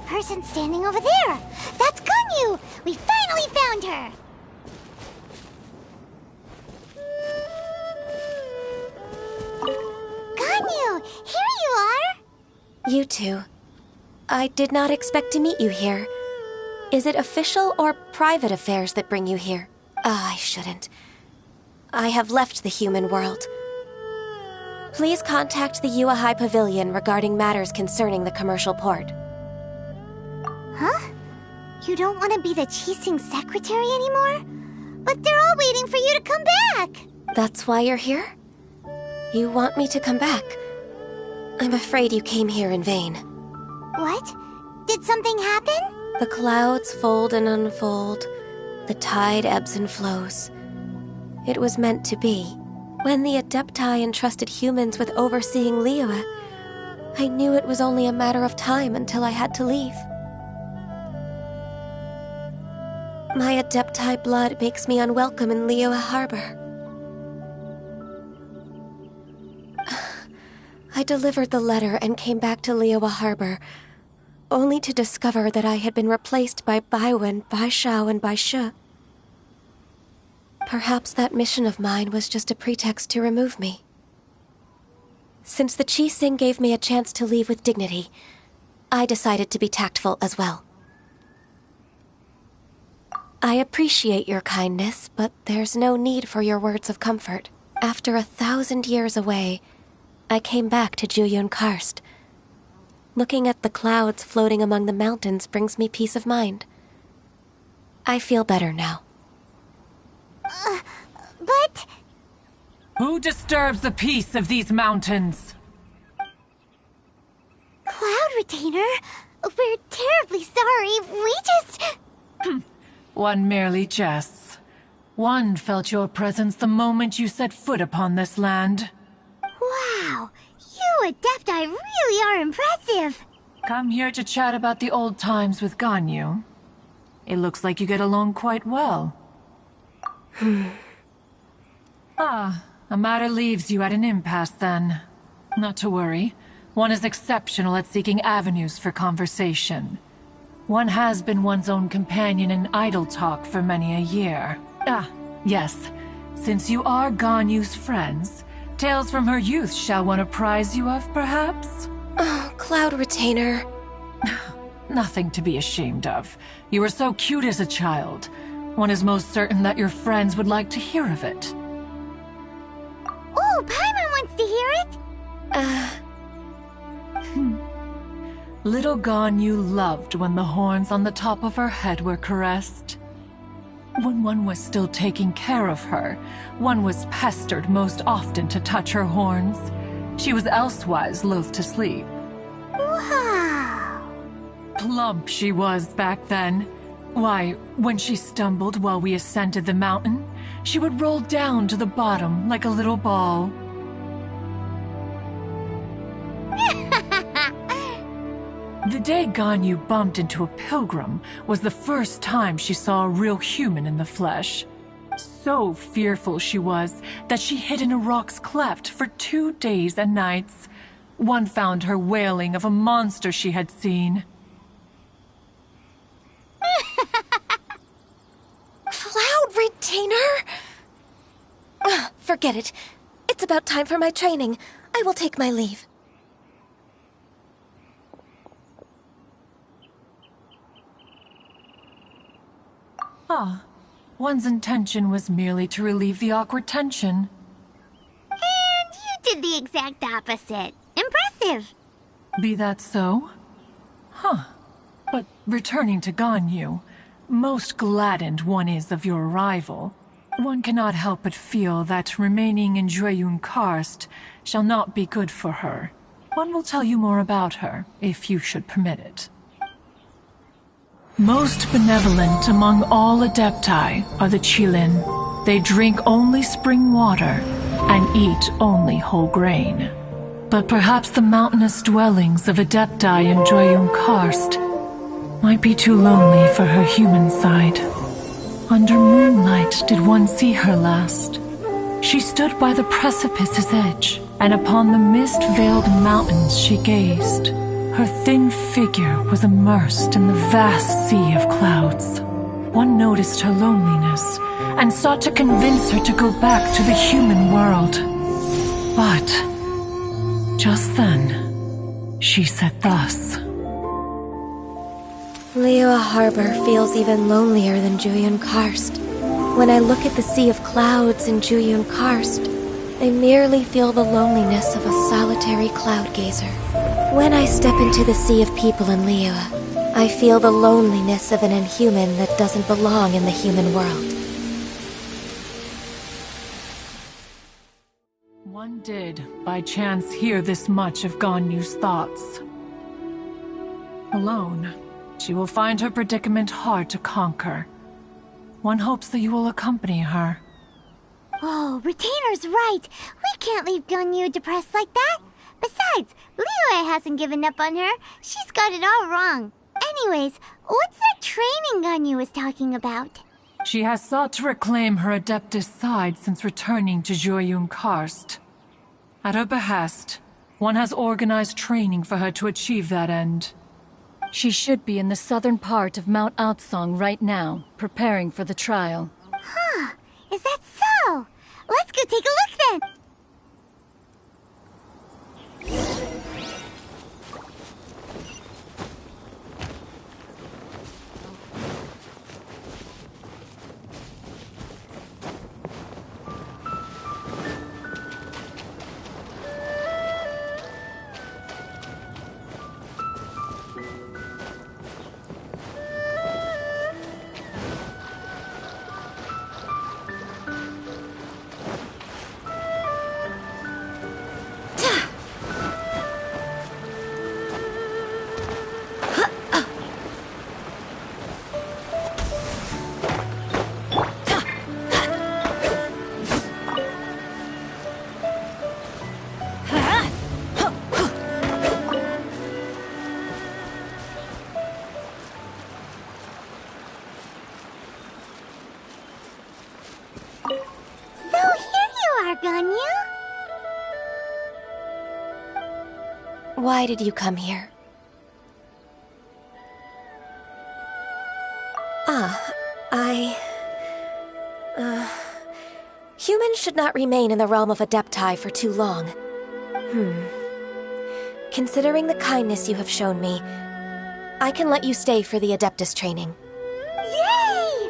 Person standing over there! That's Ganyu! We finally found her! Ganyu! Here you are! You two. I did not expect to meet you here. Is it official or private affairs that bring you here? I shouldn't. I have left the human world. Please contact the Yuehai Pavilion regarding matters concerning the commercial port. Huh? You don't want to be the Qixing secretary anymore? But they're all waiting for you to come back! That's why you're here? You want me to come back? I'm afraid you came here in vain. What? Did something happen? The clouds fold and unfold. The tide ebbs and flows. It was meant to be. When the Adepti entrusted humans with overseeing Liyue, I knew it was only a matter of time until I had to leave. My Adepti blood makes me unwelcome in Liyue Harbor. I delivered the letter and came back to Liyue Harbor, only to discover that I had been replaced by Baiwen, Baishao, and Baishu. Perhaps that mission of mine was just a pretext to remove me. Since the Qixing gave me a chance to leave with dignity, I decided to be tactful as well. I appreciate your kindness, but there's no need for your words of comfort. After 1,000 years away, I came back to Juyun Karst. Looking at the clouds floating among the mountains brings me peace of mind. I feel better now. But... Who disturbs the peace of these mountains? Cloud Retainer, we're terribly sorry. We just... One merely jests. One felt your presence the moment you set foot upon this land. Wow, you Adepti really are impressive. Come here to chat about the old times with Ganyu. It looks like you get along quite well. A matter leaves you at an impasse then. Not to worry. One is exceptional at seeking avenues for conversation. One has been one's own companion in idle talk for many a year. Yes. Since you are Ganyu's friends, tales from her youth shall one apprise you of, perhaps? Oh, Cloud Retainer. Nothing to be ashamed of. You were so cute as a child. One is most certain that your friends would like to hear of it. Oh, Paimon wants to hear it! Little Ganyu loved when the horns on the top of her head were caressed. When one was still taking care of her, one was pestered most often to touch her horns. She was elsewise loath to sleep. Wow! Plump she was back then. Why, when she stumbled while we ascended the mountain, she would roll down to the bottom like a little ball. The day Ganyu bumped into a pilgrim was the first time she saw a real human in the flesh. So fearful she was that she hid in a rock's cleft for 2 days and nights. One found her wailing of a monster she had seen. Forget it. It's about time for my training. I will take my leave. Ah, one's intention was merely to relieve the awkward tension. And you did the exact opposite. Impressive. Be that so? Huh. But returning to Ganyu, most gladdened one is of your arrival. One cannot help but feel that remaining in Jueyun Karst shall not be good for her. One will tell you more about her, if you should permit it. Most benevolent among all Adepti are the Qilin. They drink only spring water and eat only whole grain. But perhaps the mountainous dwellings of Adepti in Jueyun Karst might be too lonely for her human side. Under moonlight did one see her last. She stood by the precipice's edge, and upon the mist-veiled mountains she gazed. Her thin figure was immersed in the vast sea of clouds. One noticed her loneliness, and sought to convince her to go back to the human world. But just then, she said thus. Liyue Harbor feels even lonelier than Jueyun Karst. When I look at the sea of clouds in Jueyun Karst, I merely feel the loneliness of a solitary cloud gazer. When I step into the sea of people in Liyue, I feel the loneliness of an inhuman that doesn't belong in the human world. One did, by chance, hear this much of Ganyu's thoughts. Alone, she will find her predicament hard to conquer. One hopes that you will accompany her. Oh, Retainer's right. We can't leave Ganyu depressed like that. Besides, Liyue hasn't given up on her. She's got it all wrong. Anyways, what's that training Ganyu was talking about? She has sought to reclaim her Adeptus side since returning to Jueyun Karst. At her behest, one has organized training for her to achieve that end. She should be in the southern part of Mount Aotsong right now, preparing for the trial. Huh, is that so? Let's go take a look then! Why did you come here? Humans should not remain in the realm of Adepti for too long. Considering the kindness you have shown me, I can let you stay for the Adeptus training. Yay!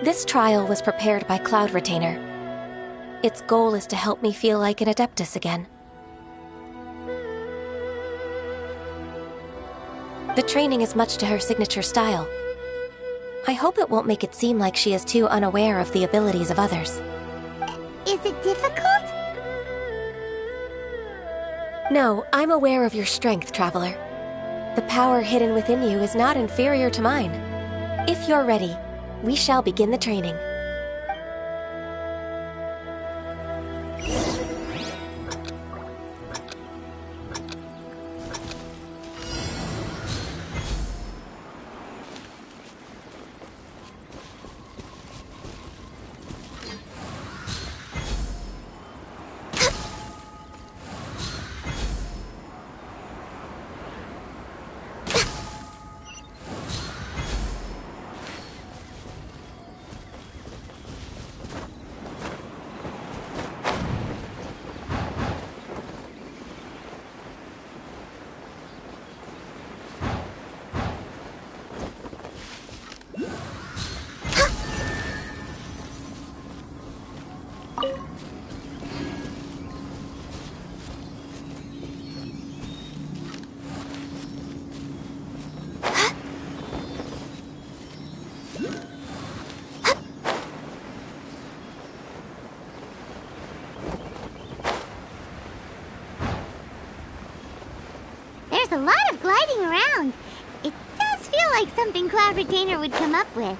This trial was prepared by Cloud Retainer. Its goal is to help me feel like an Adeptus again. The training is much to her signature style. I hope it won't make it seem like she is too unaware of the abilities of others. Is it difficult? No, I'm aware of your strength, Traveler. The power hidden within you is not inferior to mine. If you're ready, we shall begin the training. There's a lot of gliding around. It does feel like something Cloud Retainer would come up with.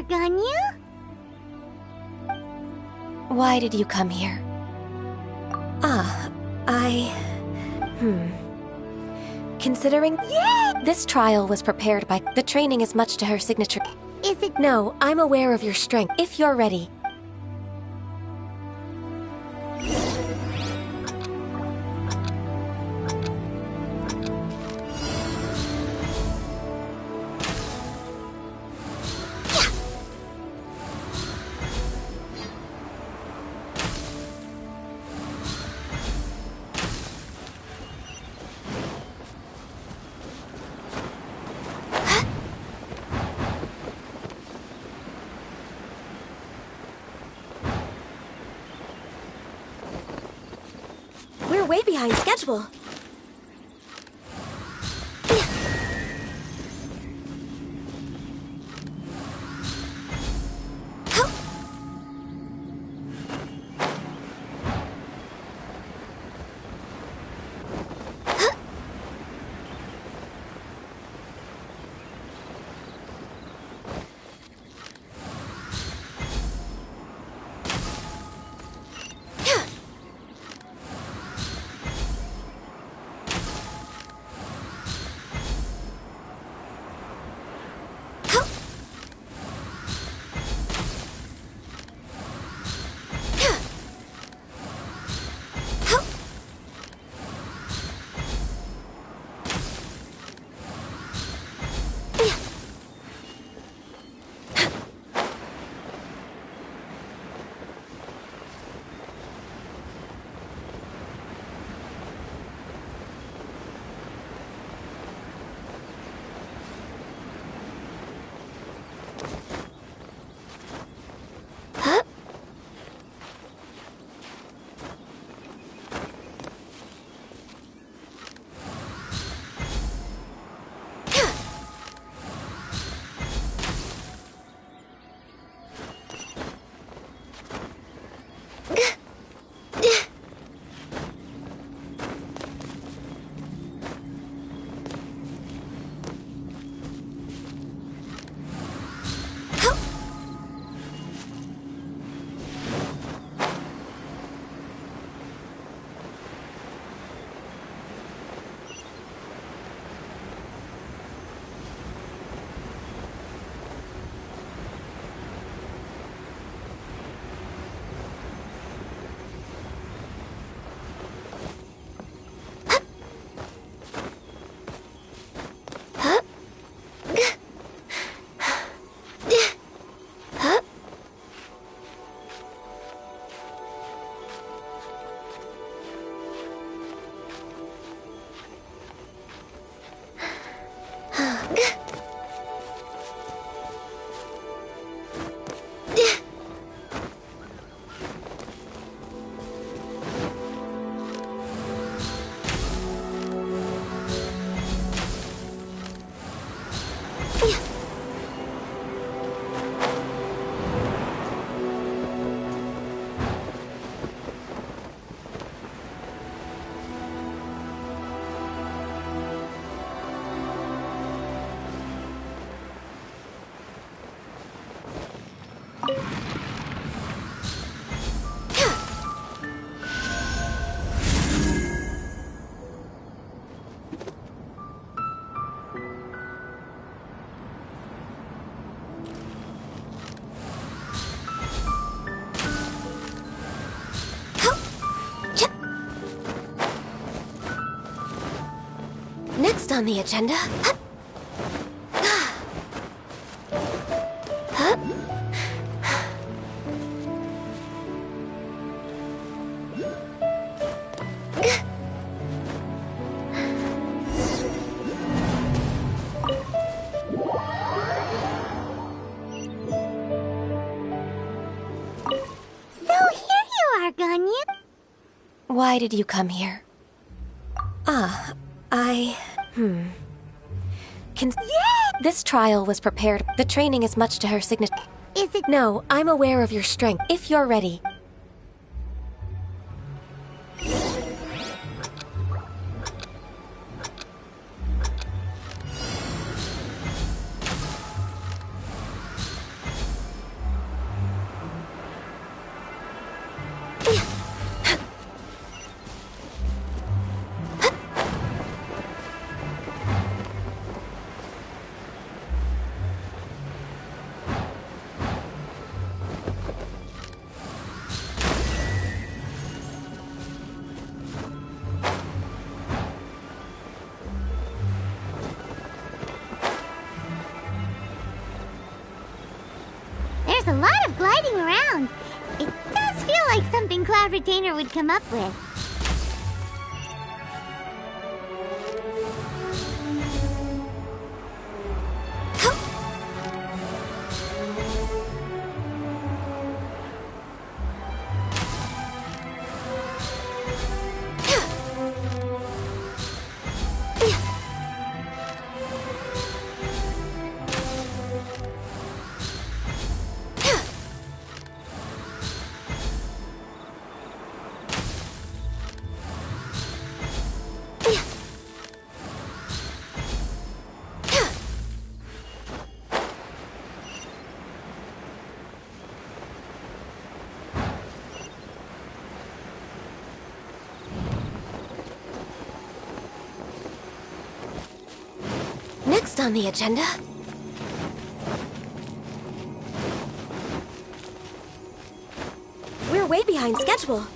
Ganyu? Why did you come here? Considering this trial was prepared by the training is much to her signature. Is it? No, I'm aware of your strength. If you're ready. We're way behind schedule. Next on the agenda... Why did you come here? This trial was prepared. The training is much to her signature. Is it? No, I'm aware of your strength. If you're ready. There's a lot of gliding around. It does feel like something Cloud Retainer would come up with. Next on the agenda... We're way behind schedule.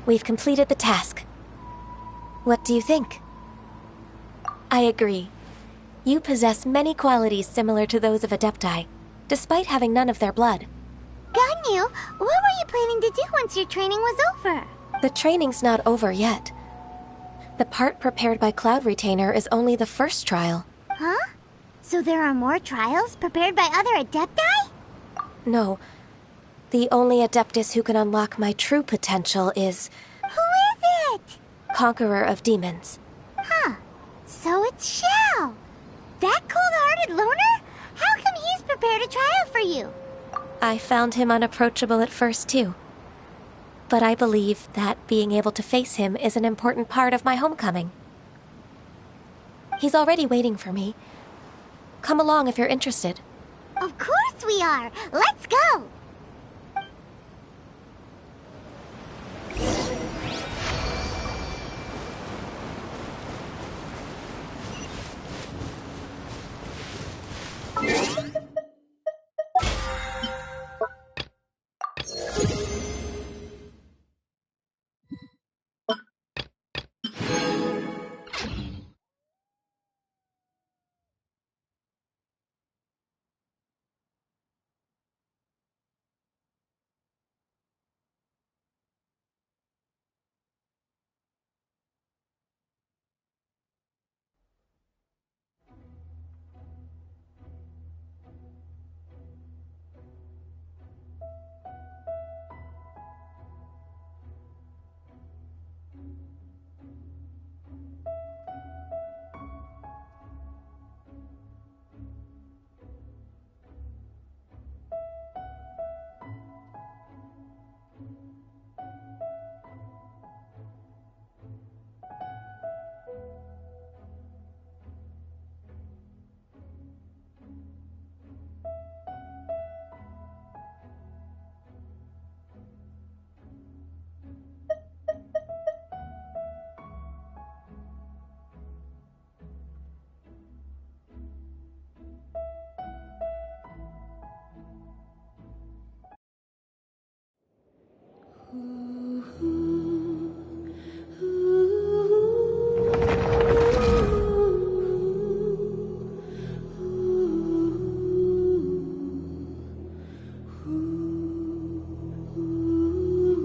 We've completed the task. What do you think? I agree. You possess many qualities similar to those of Adepti, despite having none of their blood. Ganyu, what were you planning to do once your training was over? The training's not over yet. The part prepared by Cloud Retainer is only the first trial. Huh? So there are more trials prepared by other Adepti? No. The only Adeptus who can unlock my true potential is... Who is it? Conqueror of Demons. Huh. So it's Xiao. That cold-hearted loner? How come he's prepared a trial for you? I found him unapproachable at first, too. But I believe that being able to face him is an important part of my homecoming. He's already waiting for me. Come along if you're interested. Of course we are. Let's go.